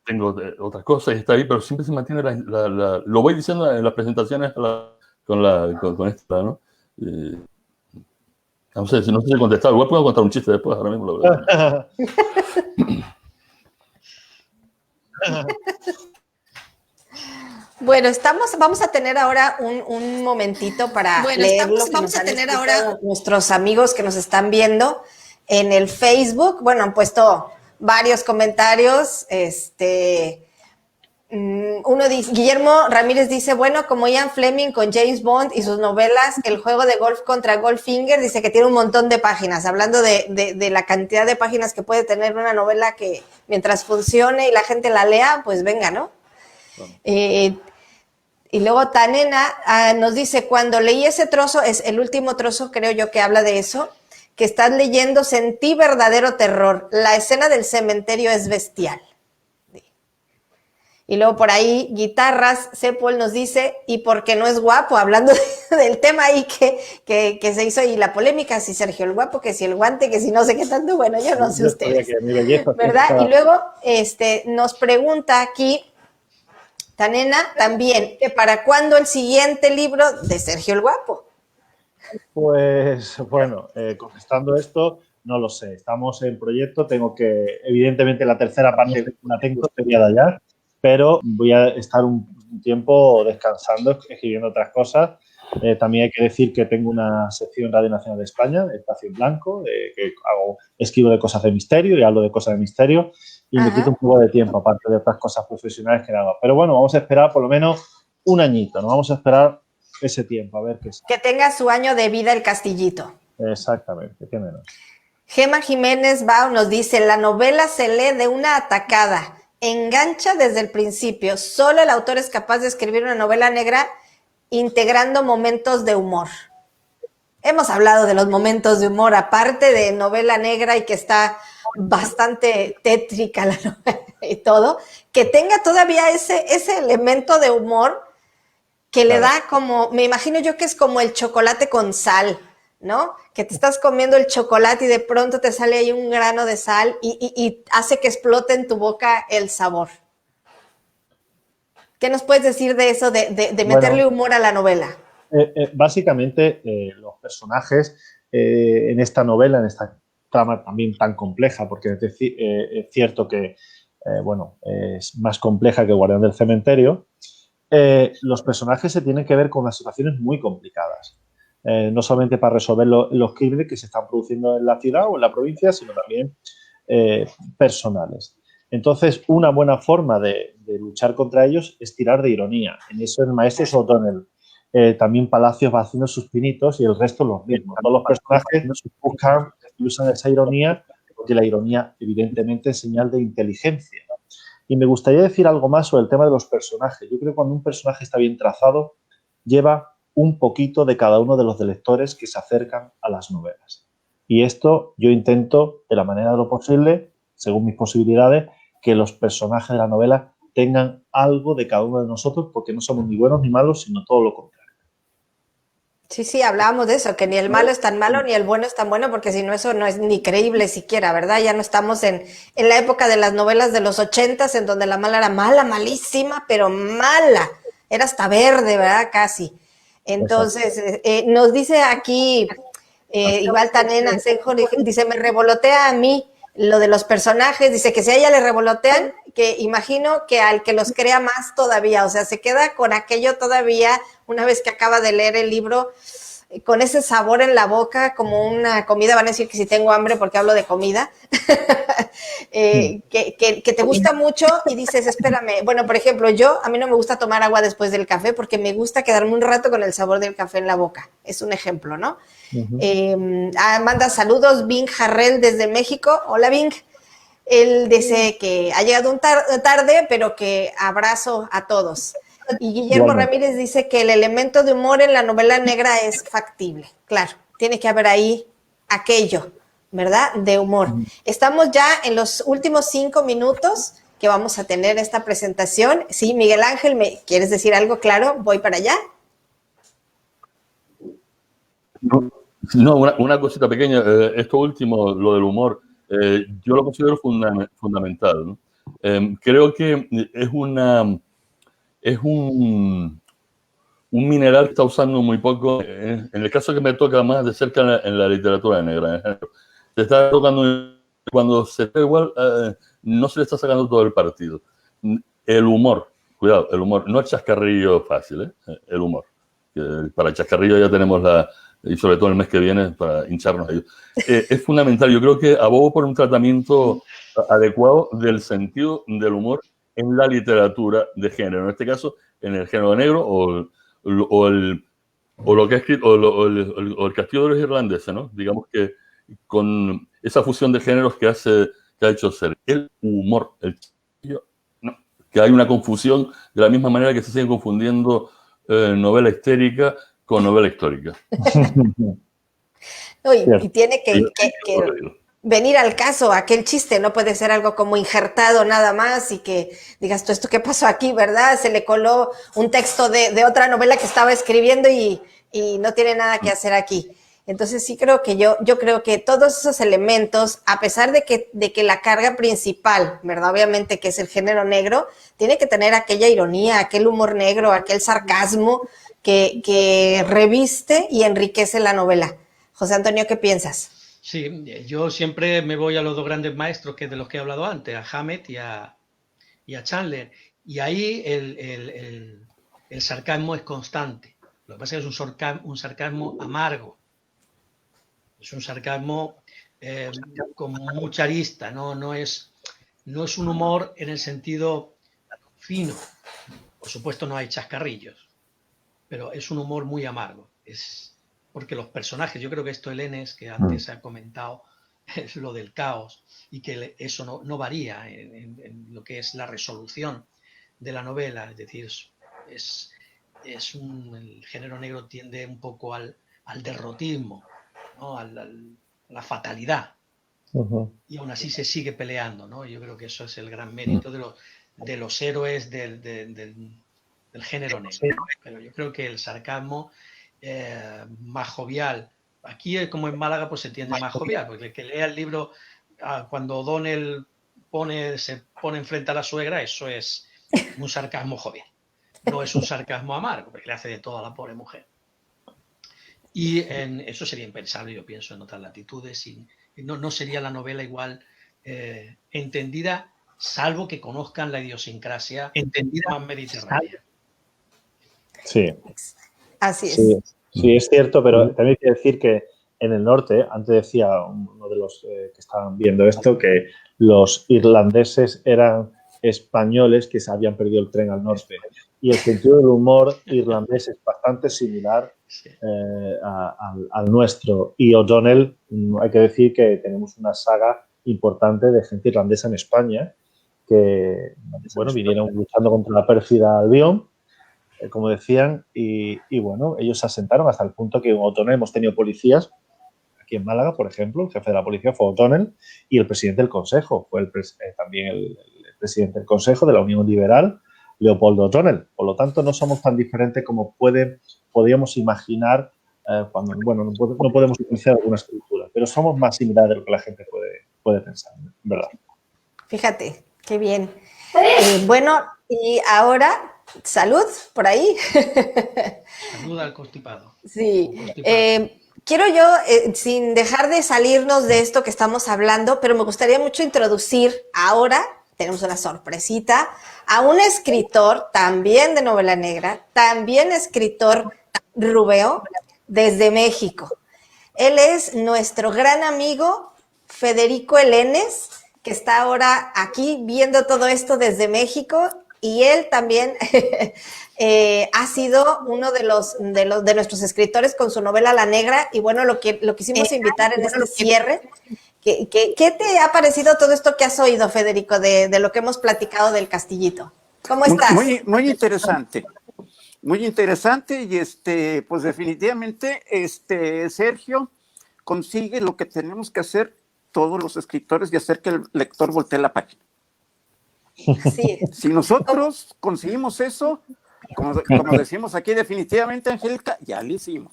tengo otras cosas y está ahí, pero siempre se mantiene lo voy diciendo en las presentaciones con esta, ¿no? No sé si contestar. Igual puedo contar un chiste después, ahora mismo, la verdad. Bueno, vamos a tener ahora un momentito para leer lo que vamos a tener ahora nuestros amigos que nos están viendo en el Facebook. Bueno, han puesto varios comentarios. Uno dice, Guillermo Ramírez dice, bueno, como Ian Fleming con James Bond y sus novelas, el juego de golf contra Goldfinger, dice que tiene un montón de páginas, hablando de la cantidad de páginas que puede tener una novela que mientras funcione y la gente la lea, pues venga, ¿no? Bueno. Y luego Tanena nos dice, cuando leí ese trozo, es el último trozo, creo yo, que habla de eso, que estás leyendo, sentí verdadero terror. La escena del cementerio es bestial. Y luego por ahí, Guitarras, Sepol nos dice, y porque no es guapo, hablando del tema ahí que se hizo, y la polémica, si Sergio el guapo, que si el guante, que si no sé qué tanto, bueno, yo no sé ustedes, ¿verdad? Y luego nos pregunta aquí, Tanena, también, que para cuándo el siguiente libro de Sergio el Guapo. Pues, bueno, contestando esto, no lo sé, estamos en proyecto, evidentemente la tercera parte la tengo estudiada ya, pero voy a estar un tiempo descansando, escribiendo otras cosas. También hay que decir que tengo una sección en Radio Nacional de España, Espacio en Blanco, que escribo de cosas de misterio y hablo de cosas de misterio y me quito un poco de tiempo, aparte de otras cosas profesionales que hago. Pero bueno, vamos a esperar por lo menos un añito, ¿no? Vamos a esperar ese tiempo, a ver qué es. Que tenga su año de vida el Castillito. Exactamente, qué menos. Gema Jiménez Bau nos dice, la novela se lee de una atacada, engancha desde el principio. Solo el autor es capaz de escribir una novela negra integrando momentos de humor. Hemos hablado de los momentos de humor, aparte de novela negra y que está bastante tétrica la novela y todo, que tenga todavía ese elemento de humor que le da como, me imagino yo que es como el chocolate con sal, ¿no? Que te estás comiendo el chocolate y de pronto te sale ahí un grano de sal y hace que explote en tu boca el sabor. ¿Qué nos puedes decir de eso, de meterle humor a la novela? Básicamente, los personajes en esta novela, en esta trama también tan compleja, porque es cierto que, es más compleja que Guardián del Cementerio, los personajes se tienen que ver con unas situaciones muy complicadas. No solamente para resolver los crímenes que se están produciendo en la ciudad o en la provincia, sino también personales. Entonces, una buena forma de luchar contra ellos es tirar de ironía. En eso el maestro es O'Donnell. También Palacios va haciendo sus pinitos y el resto los mismos. Todos los personajes buscan y usan esa ironía porque la ironía, evidentemente, es señal de inteligencia. Y me gustaría decir algo más sobre el tema de los personajes. Yo creo que cuando un personaje está bien trazado, lleva un poquito de cada uno de los lectores que se acercan a las novelas. Y esto yo intento, de la manera de lo posible, según mis posibilidades, que los personajes de la novela tengan algo de cada uno de nosotros, porque no somos ni buenos ni malos, sino todo lo contrario. Sí, hablábamos de eso, que ni el malo es tan malo ni el bueno es tan bueno, porque si no, eso no es ni creíble siquiera, ¿verdad? Ya no estamos en la época de las novelas de los 80s, en donde la mala era mala, malísima, pero mala. Era hasta verde, ¿verdad? Casi. Entonces, nos dice aquí, igual Tanena Senjo, dice, me revolotea a mí lo de los personajes, dice que si a ella le revolotean, que imagino que al que los crea más todavía, o sea, se queda con aquello todavía, una vez que acaba de leer el libro, con ese sabor en la boca, como una comida, van a decir que si tengo hambre porque hablo de comida, que te gusta mucho y dices, espérame, bueno, por ejemplo, a mí no me gusta tomar agua después del café porque me gusta quedarme un rato con el sabor del café en la boca, es un ejemplo, ¿no? Manda saludos, Bing Jarrell desde México, hola Bing, él dice que ha llegado tarde, pero que abrazo a todos. Y Guillermo Ramírez dice que el elemento de humor en la novela negra es factible. Claro, tiene que haber ahí aquello, ¿verdad? De humor. Estamos ya en los últimos 5 minutos que vamos a tener esta presentación. Sí, Miguel Ángel, ¿me quieres decir algo? Claro, voy para allá. No, una cosita pequeña. Esto último, lo del humor, yo lo considero fundamental, ¿no? Creo que es un mineral que está usando muy poco. En el caso que me toca más de cerca en la literatura negra, se está tocando cuando se está igual, no se le está sacando todo el partido. El humor, cuidado, el humor, no el chascarrillo fácil, el humor. Para el chascarrillo ya tenemos y sobre todo el mes que viene para hincharnos ellos. Es fundamental, yo creo que abogo por un tratamiento adecuado del sentido del humor en la literatura de género, en este caso en el género negro o lo que ha escrito, o el Castillo de los Irlandeses, ¿no? Digamos que con esa fusión de géneros que ha hecho ser el humor, el chillo, no, que hay una confusión de la misma manera que se siguen confundiendo novela histérica con novela histórica. Y tiene que venir al caso, aquel chiste, no puede ser algo como injertado nada más y que digas, ¿esto qué pasó aquí, verdad? Se le coló un texto de otra novela que estaba escribiendo y no tiene nada que hacer aquí. Entonces sí creo que yo creo que todos esos elementos, a pesar de que la carga principal, ¿verdad? Obviamente que es el género negro, tiene que tener aquella ironía, aquel humor negro, aquel sarcasmo que reviste y enriquece la novela. José Antonio, ¿qué piensas? Sí, yo siempre me voy a los dos grandes maestros que de los que he hablado antes, a Hammett y a Chandler. Y ahí el sarcasmo es constante. Lo que pasa es que es un sarcasmo amargo. Es un sarcasmo con mucha arista, no es un humor en el sentido fino. Por supuesto no hay chascarrillos, pero es un humor muy amargo. Es porque los personajes, yo creo que esto Elenes, que antes se ha comentado, es lo del caos y que eso no varía en lo que es la resolución de la novela. Es decir, el género negro tiende un poco al derrotismo, ¿no? A la fatalidad. Y aún así se sigue peleando, ¿no? Yo creo que eso es el gran mérito de los héroes del género negro. Pero yo creo que el sarcasmo más jovial, aquí como en Málaga pues se tiende más jovial, porque el que lea el libro cuando O'Donnell se pone enfrente a la suegra, eso es un sarcasmo jovial, no es un sarcasmo amargo, porque le hace de todo a la pobre mujer. Y eso sería impensable, yo pienso, en otras latitudes, y no sería la novela igual entendida, salvo que conozcan la idiosincrasia más mediterránea. Sí. Así es. Sí, es cierto, pero también hay que decir que en el norte, antes decía uno de los que estaban viendo esto, que los irlandeses eran españoles que se habían perdido el tren al norte. Y el sentido del humor irlandés es bastante similar al nuestro. Y O'Donnell, hay que decir que tenemos una saga importante de gente irlandesa en España que, bueno, vinieron luchando contra la pérfida Albión, como decían, y bueno, ellos se asentaron hasta el punto que en O'Donnell hemos tenido policías, aquí en Málaga, por ejemplo, el jefe de la policía fue O'Donnell y el presidente del Consejo fue también el presidente del Consejo de la Unión Liberal, Leopoldo O'Donnell. Por lo tanto, no somos tan diferentes como podríamos imaginar cuando, bueno, no podemos utilizar algunas culturas, pero somos más similares de lo que la gente puede pensar, ¿verdad? Fíjate, qué bien. Bueno, y ahora... Salud, por ahí. Salud al constipado. Sí. Quiero yo, sin dejar de salirnos de esto que estamos hablando, pero me gustaría mucho introducir ahora, tenemos una sorpresita, a un escritor también de novela negra, también escritor rubeo, desde México. Él es nuestro gran amigo Federico Elenes, que está ahora aquí viendo todo esto desde México. Y él también ha sido uno de nuestros escritores con su novela La Negra. Y bueno, lo quisimos invitar en este cierre. ¿Qué te ha parecido todo esto que has oído, Federico, de lo que hemos platicado del Castillito? ¿Cómo estás? Muy interesante. Muy interesante y pues definitivamente Sergio consigue lo que tenemos que hacer todos los escritores y hacer que el lector voltee la página. Sí. Si nosotros conseguimos eso, como decimos aquí, definitivamente, Angélica, ya lo hicimos.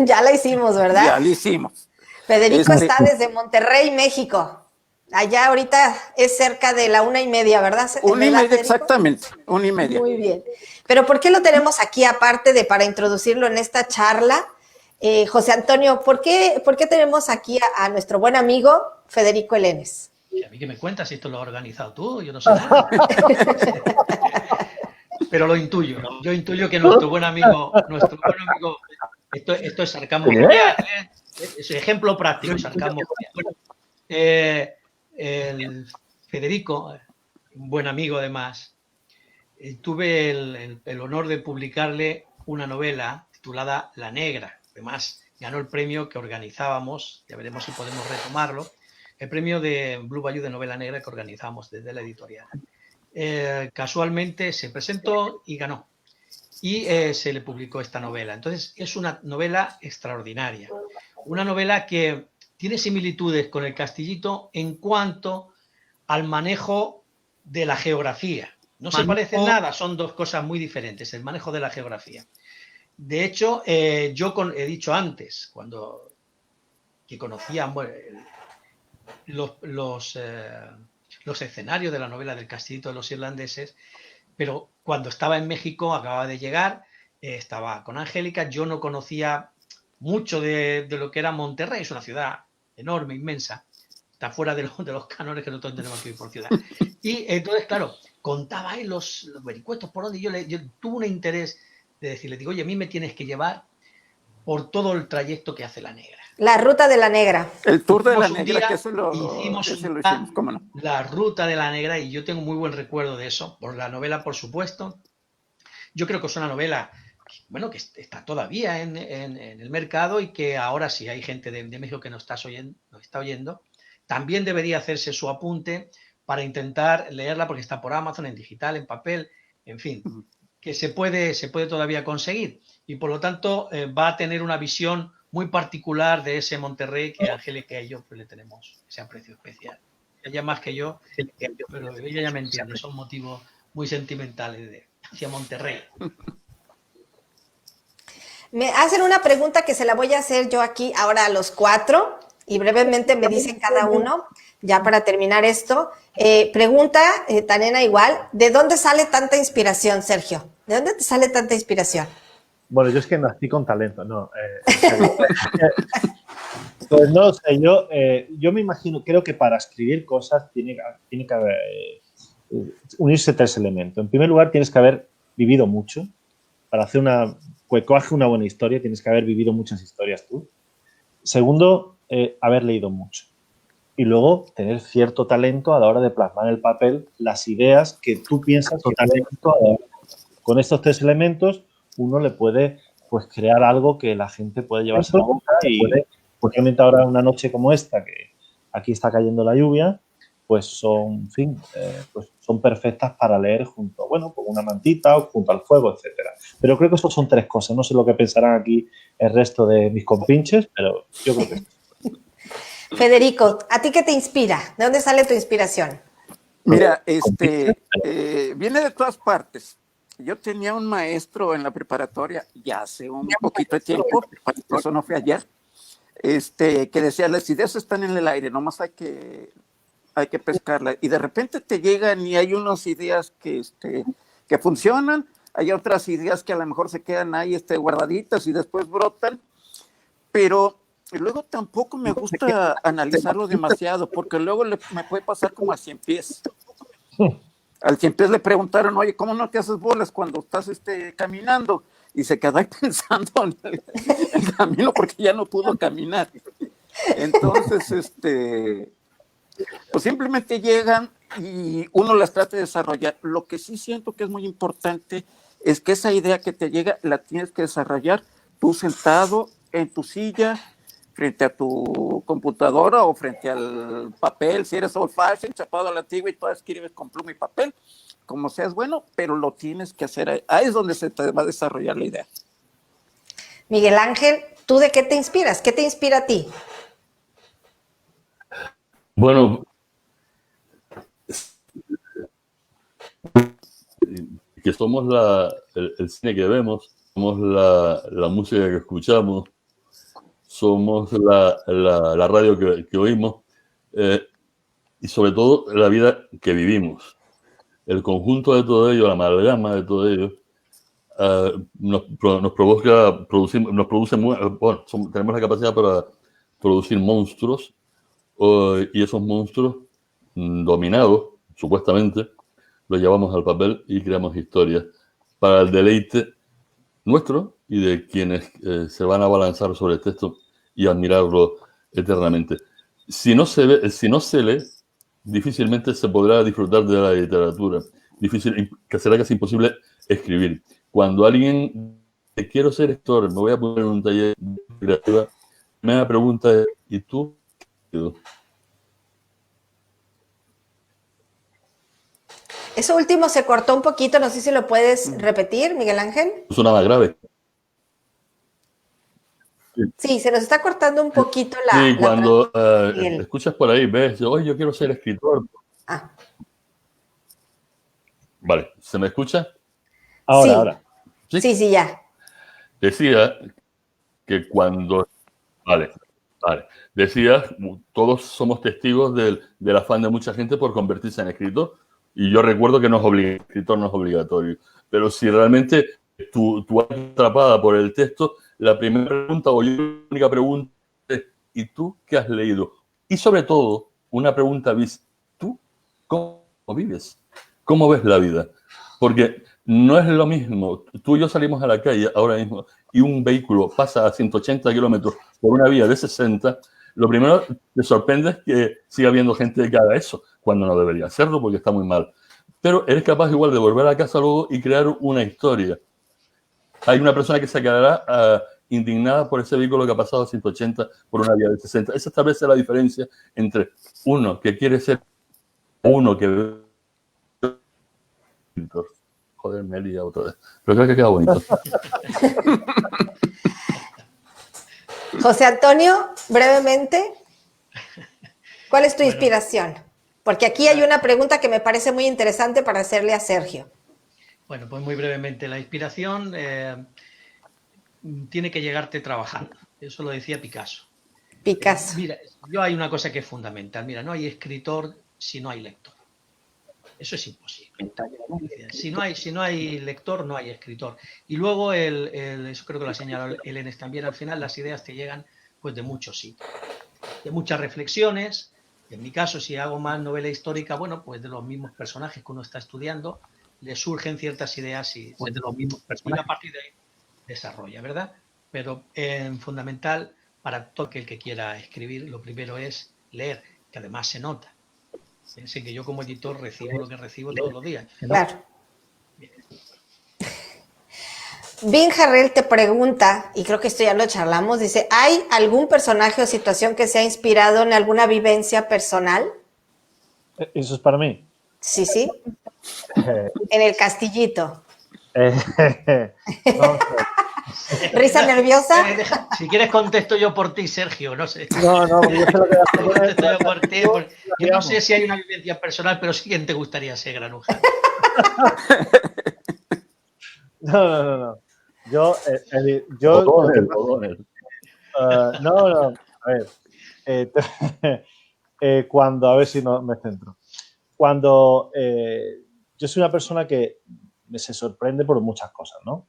Ya la hicimos, ¿verdad? Ya lo hicimos. Federico está desde Monterrey, México. Allá ahorita es cerca de la 1:30, ¿verdad? 1:30, exactamente, 1:30. Muy bien. Pero ¿por qué lo tenemos aquí aparte para introducirlo en esta charla? José Antonio, ¿por qué tenemos aquí a nuestro buen amigo Federico Elenes? ¿Y a mí qué me cuentas si esto lo has organizado tú? Yo no sé nada. Pero lo intuyo. Yo intuyo que nuestro buen amigo, esto es sarcasmo jovial, es ejemplo práctico, sarcasmo jovial. Bueno, el Federico, un buen amigo además, tuve el honor de publicarle una novela titulada La Negra. Además, ganó el premio que organizábamos, ya veremos si podemos retomarlo, el premio de Blue Bayou de novela negra que organizamos desde la editorial. Casualmente se presentó y ganó. Y se le publicó esta novela. Entonces, es una novela extraordinaria. Una novela que tiene similitudes con El Castillito en cuanto al manejo de la geografía. No se parecen nada, son dos cosas muy diferentes, el manejo de la geografía. De hecho, yo he dicho antes, que conocía los escenarios de la novela del Castillito de los Irlandeses, pero cuando estaba en México, acababa de llegar, estaba con Angélica, yo no conocía mucho de lo que era Monterrey, es una ciudad enorme, inmensa, está fuera de los cánones que nosotros tenemos que ir por ciudad. Y entonces, claro, contaba ahí los vericuetos por donde yo tuve un interés de decirle, digo, oye, a mí me tienes que llevar por todo el trayecto que hace La Negra. La Ruta de la Negra. El Tour de la Negra, que eso lo hicimos, ¿cómo no? La Ruta de la Negra, y yo tengo muy buen recuerdo de eso, por la novela, por supuesto. Yo creo que es una novela, bueno, que está todavía en el mercado y que ahora sí hay gente de México que nos está oyendo, también debería hacerse su apunte para intentar leerla porque está por Amazon, en digital, en papel, en fin, que se puede todavía conseguir. Y por lo tanto va a tener una visión muy particular de ese Monterrey que Angélica y yo pues, le tenemos ese aprecio especial. Ella más que yo, pero ella ya me entiende, son motivos muy sentimentales hacia Monterrey. Me hacen una pregunta que se la voy a hacer yo aquí ahora a los 4 y brevemente me dicen cada uno, ya para terminar esto. Pregunta, Tanena igual, ¿de dónde sale tanta inspiración, Sergio? ¿De dónde te sale tanta inspiración? Bueno, yo es que nací con talento, no. Pues no sé, yo me imagino, creo que para escribir cosas tiene que haber, unirse 3 elementos. En primer lugar, tienes que haber vivido mucho. Para hacer una buena historia, tienes que haber vivido muchas historias tú. Segundo, haber leído mucho. Y luego, tener cierto talento a la hora de plasmar en el papel las ideas que tú piensas. Con estos 3 elementos, uno le puede pues crear algo que la gente puede llevarse a la boca y posiblemente ahora una noche como esta, que aquí está cayendo la lluvia, pues son, en fin, pues son perfectas para leer junto, bueno, con una mantita o junto al fuego, etcétera. Pero creo que eso son 3 cosas. No sé lo que pensarán aquí el resto de mis compinches, pero yo creo que Federico, ¿a ti qué te inspira? ¿De dónde sale tu inspiración? Mira, viene de todas partes. Yo tenía un maestro en la preparatoria, ya hace un poquito de tiempo, por eso no fue ayer, que decía, las ideas están en el aire, nomás hay que pescarlas. Y de repente te llegan y hay unas ideas que funcionan, hay otras ideas que a lo mejor se quedan ahí guardaditas y después brotan, pero luego tampoco me gusta analizarlo demasiado, porque luego me puede pasar como a 100 pies. Al 100 pies le preguntaron, oye, ¿cómo no te haces bolas cuando estás caminando? Y se quedó ahí pensando en el camino porque ya no pudo caminar. Entonces, pues simplemente llegan y uno las trata de desarrollar. Lo que sí siento que es muy importante es que esa idea que te llega la tienes que desarrollar tú sentado en tu silla, frente a tu computadora o frente al papel, si eres old fashion, chapado a la antigua y todo escribes con pluma y papel, como seas bueno, pero lo tienes que hacer ahí es donde se te va a desarrollar la idea. Miguel Ángel, ¿tú de qué te inspiras? ¿Qué te inspira a ti? Bueno, que somos el cine que vemos, somos la música que escuchamos, somos la radio que oímos y sobre todo la vida que vivimos. El conjunto de todo ello, la amalgama de todo ello, nos produce, bueno, tenemos la capacidad para producir monstruos y esos monstruos dominados, supuestamente, los llevamos al papel y creamos historias para el deleite nuestro y de quienes se van a abalanzar sobre el texto y admirarlo eternamente. Si no se lee, difícilmente se podrá disfrutar de la literatura. Que será casi imposible escribir. Cuando alguien dice, quiero ser escritor, me voy a poner en un taller de creativa, la primera pregunta es, ¿y tú? Eso último se cortó un poquito, no sé si lo puedes repetir, Miguel Ángel. Suena más grave. Sí, se nos está cortando un poquito la... Sí, cuando Miguel. escuchas por ahí, ves, oye, yo quiero ser escritor. Ah, Vale, ¿se me escucha? Ahora, sí. ahora. Sí, ya. Decía que cuando... Vale. Decía, todos somos testigos del afán de mucha gente por convertirse en escritor. Y yo recuerdo que escritor no es obligatorio. Pero si realmente tú eres atrapada por el texto, la primera pregunta o la única pregunta es, ¿y tú qué has leído? Y sobre todo, una pregunta bis, ¿tú cómo vives? ¿Cómo ves la vida? Porque no es lo mismo. Tú y yo salimos a la calle ahora mismo y un vehículo pasa a 180 kilómetros por una vía de 60, lo primero que te sorprende es que siga habiendo gente que haga eso, cuando no debería hacerlo porque está muy mal. Pero eres capaz igual de volver a casa luego y crear una historia. Hay una persona que se quedará indignada por ese vehículo que ha pasado a 180 por una vía de 60. Esa establece la diferencia entre uno que quiere ser uno que... Joder, me he liado otra vez. Pero creo que queda bonito. José Antonio, brevemente, ¿cuál es tu inspiración? Porque aquí hay una pregunta que me parece muy interesante para hacerle a Sergio. Bueno, pues muy brevemente, la inspiración tiene que llegarte trabajando. Eso lo decía Picasso. Picasso. Mira, yo hay una cosa que es fundamental. Mira, no hay escritor si no hay lector. Eso es imposible. Si no hay lector, no hay escritor. Y luego, eso creo que lo ha señalado Elenes también, al final las ideas te llegan pues de muchos sitios, de muchas reflexiones. En mi caso, si hago más novela histórica, bueno, pues de los mismos personajes que uno está estudiando, le surgen ciertas ideas y pues de los mismos personajes. Y a partir de ahí desarrolla, ¿verdad? Pero fundamental para todo aquel que quiera escribir, lo primero es leer, que además se nota. Piensen que yo como editor recibo lo que recibo todos los días. Claro. Vin Jarrell te pregunta, y creo que esto ya lo charlamos, dice, ¿hay algún personaje o situación que se ha inspirado en alguna vivencia personal? ¿Eso es para mí? Sí. En el castillito. No, ¿Risa nerviosa? Si quieres contesto yo por ti, Sergio, no sé. No, yo sé lo que vas a poner. Contesto yo por ti, porque yo no sé si hay una vivencia personal, pero sí que te gustaría ser granuja. No. Yo O'Donnell. no. A ver. Cuando, a ver si no me centro. Cuando yo soy una persona que se sorprende por muchas cosas, ¿no?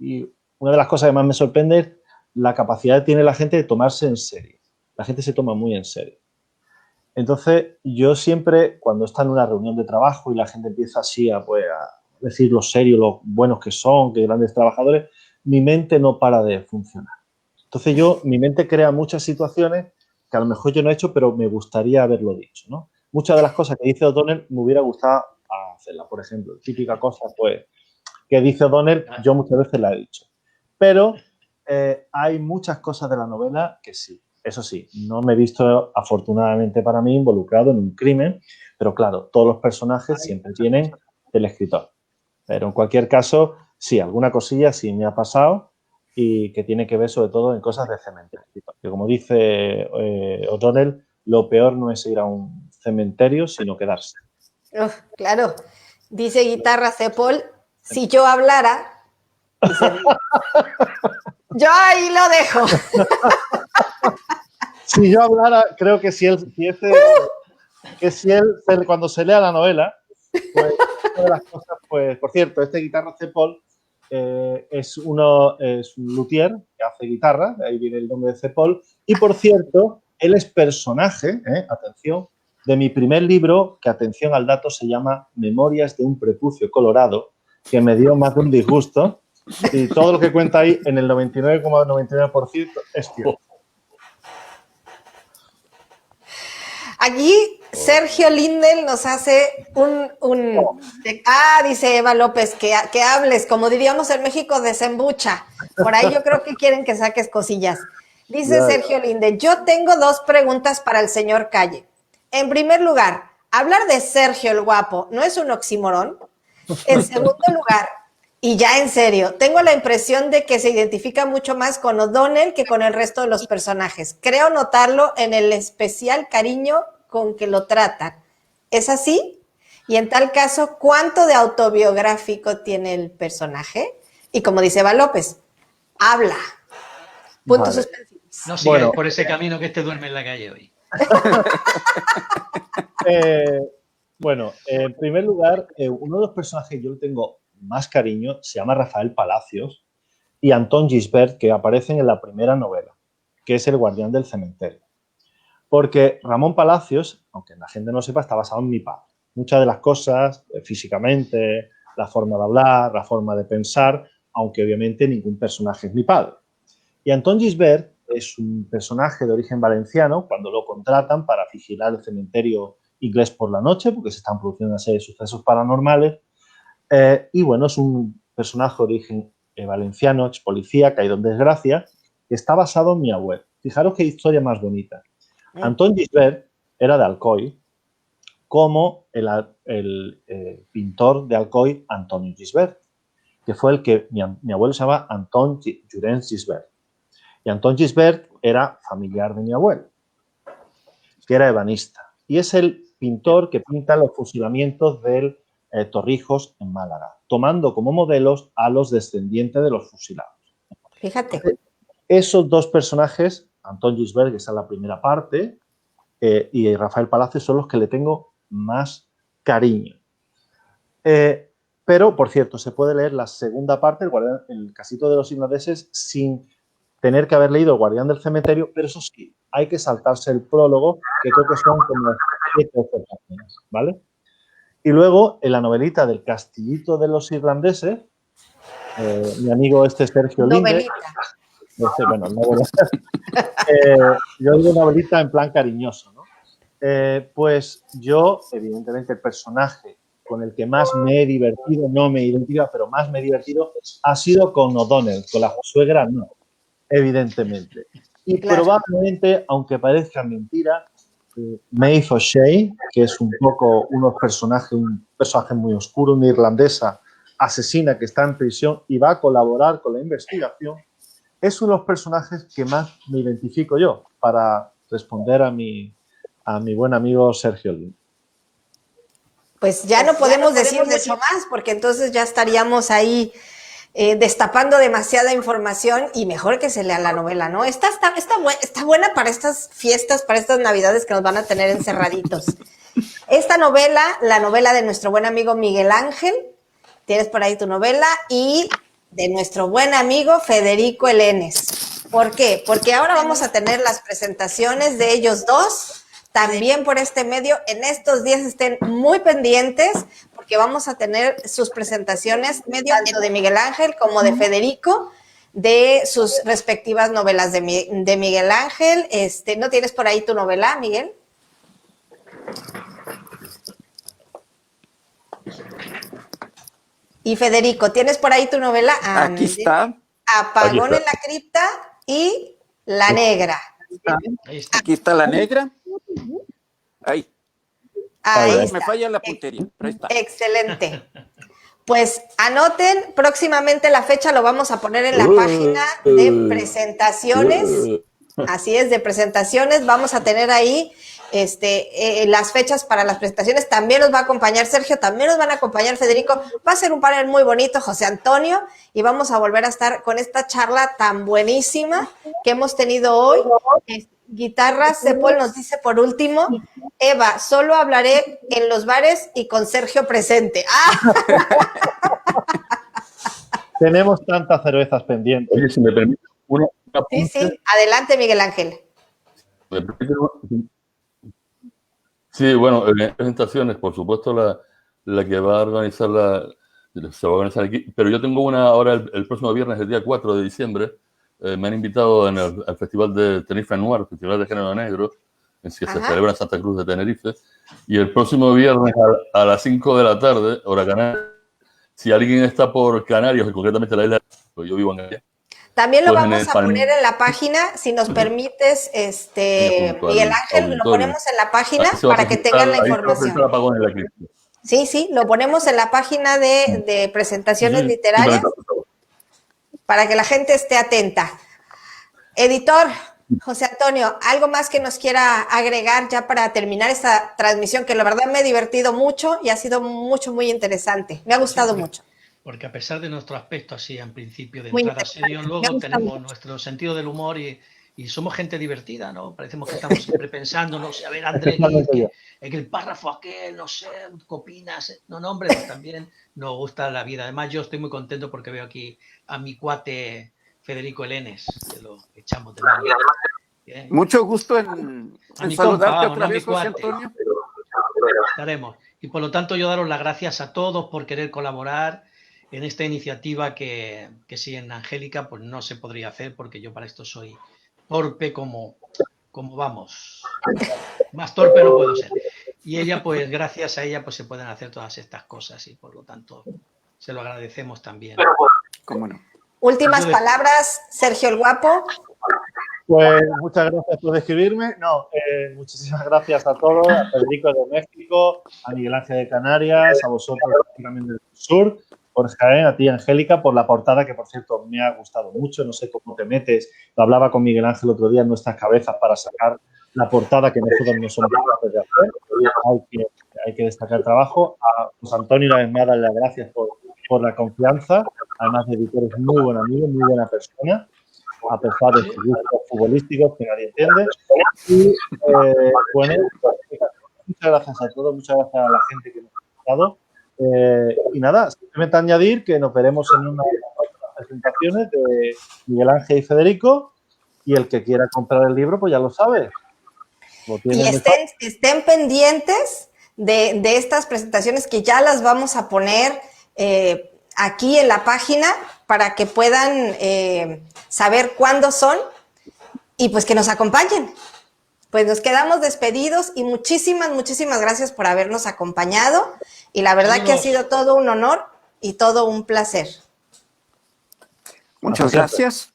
Y una de las cosas que más me sorprende es la capacidad que tiene la gente de tomarse en serio. La gente se toma muy en serio. Entonces, yo siempre, cuando está en una reunión de trabajo y la gente empieza así a decir lo serio, lo buenos que son, que grandes trabajadores, mi mente no para de funcionar. Entonces, mi mente crea muchas situaciones que a lo mejor yo no he hecho, pero me gustaría haberlo dicho, ¿no? Muchas de las cosas que dice O'Donnell me hubiera gustado hacerlas. Por ejemplo, típica cosa, pues, que dice O'Donnell, yo muchas veces la he dicho. Pero hay muchas cosas de la novela que sí. Eso sí, no me he visto, afortunadamente para mí, involucrado en un crimen, pero claro, todos los personajes siempre tienen el escritor. Pero en cualquier caso, sí, alguna cosilla sí me ha pasado y que tiene que ver sobre todo en cosas de cementerio. Que como dice O'Donnell, lo peor no es ir a un cementerio, sino quedarse. Claro. Dice Guitarra Cepol, si yo hablara, dice, yo ahí lo dejo. Si yo hablara, creo que cuando se lea la novela, pues una de las cosas, pues, por cierto, Guitarra Cepol es un luthier que hace guitarra, de ahí viene el nombre de Cepol, y por cierto, él es personaje, atención, de mi primer libro, que atención al dato se llama Memorias de un prepucio colorado, que me dio más de un disgusto, y todo lo que cuenta ahí en el 99,99% es cierto. Aquí Sergio Lindel nos hace dice Eva López, que hables, como diríamos en México, desembucha. Por ahí yo creo que quieren que saques cosillas. Dice Sergio Lindel, yo tengo 2 preguntas para el señor Calle. En primer lugar, hablar de Sergio el Guapo, ¿no es un oxímoron? En segundo lugar, y ya en serio, tengo la impresión de que se identifica mucho más con O'Donnell que con el resto de los personajes. Creo notarlo en el especial cariño con que lo tratan. ¿Es así? Y en tal caso, ¿cuánto de autobiográfico tiene el personaje? Y como dice Eva López, habla. Puntos suspensivos. No sigas por ese camino que este duerme en la calle hoy. Bueno, en primer lugar, uno de los personajes que yo le tengo más cariño se llama Rafael Palacios y Antón Gisbert, que aparecen en la primera novela, que es El guardián del cementerio. Porque Ramón Palacios, aunque la gente no sepa, está basado en mi padre. Muchas de las cosas, físicamente, la forma de hablar, la forma de pensar, aunque obviamente ningún personaje es mi padre. Y Antón Gisbert es un personaje de origen valenciano cuando lo contratan para vigilar el cementerio inglés por la noche, porque se están produciendo una serie de sucesos paranormales. Y bueno, es un personaje de origen valenciano, ex policía, caído en desgracia, que está basado en mi abuelo. Fijaros qué historia más bonita. Antón Gisbert era de Alcoy, como el pintor de Alcoy, Antonio Gisbert, que fue el que mi abuelo se llama Antón Llorens Gisbert. Y Antón Gisbert era familiar de mi abuelo, que era ebanista. Y es el pintor que pinta los fusilamientos del Torrijos en Málaga, tomando como modelos a los descendientes de los fusilados. Fíjate. Esos 2 personajes, Antón Gisbert, que está en la primera parte, y Rafael Palacios, son los que le tengo más cariño. Pero, por cierto, se puede leer la segunda parte, el casito de los irlandeses, sin tener que haber leído El guardián del cementerio, pero eso sí, hay que saltarse el prólogo, que creo que son como 7 o 8 páginas, ¿vale? Y luego, en la novelita del Castillito de los Irlandeses, mi amigo Sergio Linde, yo digo novelita en plan cariñoso, ¿no? Pues yo, evidentemente, el personaje con el que más me he divertido, no me identifica, pero más me he divertido, ha sido con O'Donnell, con la suegra no, evidentemente. Y probablemente, aunque parezca mentira, Maeve O'Shea, que es un poco un personaje muy oscuro, una irlandesa asesina que está en prisión y va a colaborar con la investigación, es uno de los personajes que más me identifico yo, para responder a mi buen amigo Sergio Lin. Pues ya no podemos decir mucho más, porque entonces ya estaríamos ahí destapando demasiada información y mejor que se lea la novela, ¿no? Está buena para estas fiestas, para estas navidades que nos van a tener encerraditos. Esta novela, la novela de nuestro buen amigo Miguel Ángel, tienes por ahí tu novela, y de nuestro buen amigo Federico Elenes. ¿Por qué? Porque ahora vamos a tener las presentaciones de ellos dos, también por este medio. En estos días estén muy pendientes, porque vamos a tener sus presentaciones, tanto de Miguel Ángel como de Federico, de sus respectivas novelas de Miguel Ángel. ¿No tienes por ahí tu novela, Miguel? Y Federico, ¿tienes por ahí tu novela? Aquí está. Apagón en la cripta y La Negra. Aquí está La Negra. Ahí está. Me falla la puntería, pero ahí está. Excelente. Pues anoten, próximamente la fecha lo vamos a poner en la página de presentaciones. Así es, de presentaciones. Vamos a tener ahí las fechas para las presentaciones. También nos va a acompañar Sergio, también nos van a acompañar Federico. Va a ser un panel muy bonito, José Antonio, y vamos a volver a estar con esta charla tan buenísima que hemos tenido hoy. Guitarras, Sepol nos dice por último, Eva, solo hablaré en los bares y con Sergio presente. Tenemos tantas cervezas pendientes. Oye, si me permite una Sí, adelante, Miguel Ángel. Sí, bueno, en presentaciones, por supuesto, la que va a organizar se va a organizar aquí, pero yo tengo una ahora el próximo viernes, el día 4 de diciembre. Me han invitado al Festival de Tenerife Noir, Festival de Género Negro, que se Ajá. celebra en Santa Cruz de Tenerife. Y el próximo viernes a las 5 de la tarde, hora canaria, si alguien está por Canarias, y concretamente la isla, pues yo vivo en ella. También lo Pues vamos a poner en la página, si nos permites, Miguel Ángel, lo ponemos en la página para que tengan la información. Sí, sí, lo ponemos en la página de presentaciones literarias para que la gente esté atenta. Editor, José Antonio, ¿algo más que nos quiera agregar ya para terminar esta transmisión? Que la verdad me he divertido mucho y ha sido muy interesante. Me ha gustado mucho. Porque a pesar de nuestro aspecto así en principio de Muy entrada serio, luego tenemos nuestro sentido del humor y somos gente divertida, ¿no? Parecemos que estamos siempre pensando, no sé, a ver, Andrés, que el párrafo aquel, no sé, ¿qué opinas? No, hombre, pues también nos gusta la vida. Además, yo estoy muy contento porque veo aquí a mi cuate Federico Elenes, que lo echamos de menos. Mucho gusto en saludarte otra vez, José Antonio. Estaremos. Y por lo tanto, yo daros las gracias a todos por querer colaborar en esta iniciativa que sin Angélica pues no se podría hacer, porque yo para esto soy torpe como vamos. Más torpe no puedo ser. Y ella, pues gracias a ella, pues se pueden hacer todas estas cosas y por lo tanto se lo agradecemos también. ¿Cómo no? Últimas palabras, Sergio el Guapo. Pues muchas gracias por escribirme. Muchísimas gracias a todos, a Federico de México, a Miguel Ángel de Canarias, a vosotros también del sur, por Jaén, a ti, Angélica, por la portada, que por cierto me ha gustado mucho. No sé cómo te metes. Lo hablaba con Miguel Ángel otro día en nuestras cabezas para sacar la portada que nosotros no somos capaces de hacer. Hay que destacar el trabajo. A José Antonio, una vez más, darle las gracias por la confianza. Además de editor, es muy buen amigo, muy buena persona, a pesar de sus gustos futbolísticos que nadie entiende. Y bueno, muchas gracias a todos, muchas gracias a la gente que nos ha escuchado. Y nada, simplemente añadir que nos veremos en unas presentaciones de Miguel Ángel y Federico, y el que quiera comprar el libro, pues ya lo sabe. Y estén pendientes de estas presentaciones que ya las vamos a poner aquí en la página para que puedan saber cuándo son y pues que nos acompañen. Pues nos quedamos despedidos y muchísimas gracias por habernos acompañado y la verdad que ha sido todo un honor y todo un placer. Muchas gracias.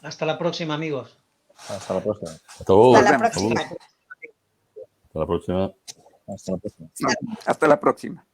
Hasta la próxima, amigos. Hasta la próxima. Hasta luego. Hasta la próxima. Hasta la próxima. Hasta la próxima. Hasta la próxima.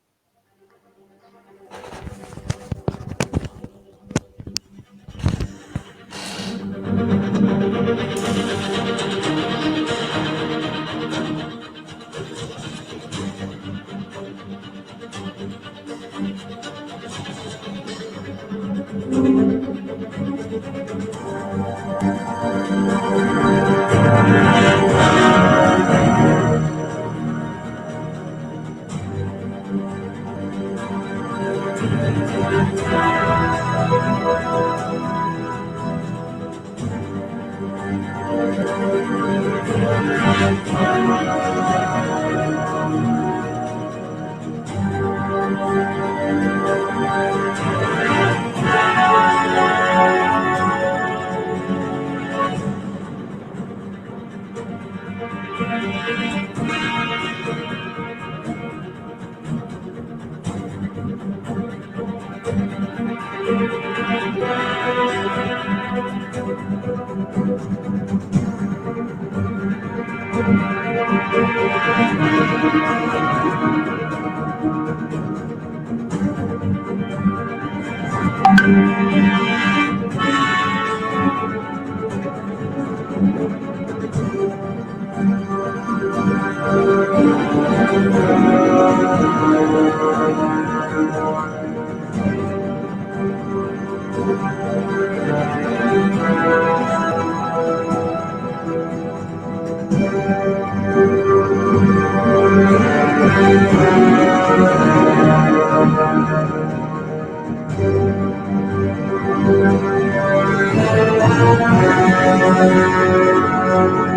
Thank you.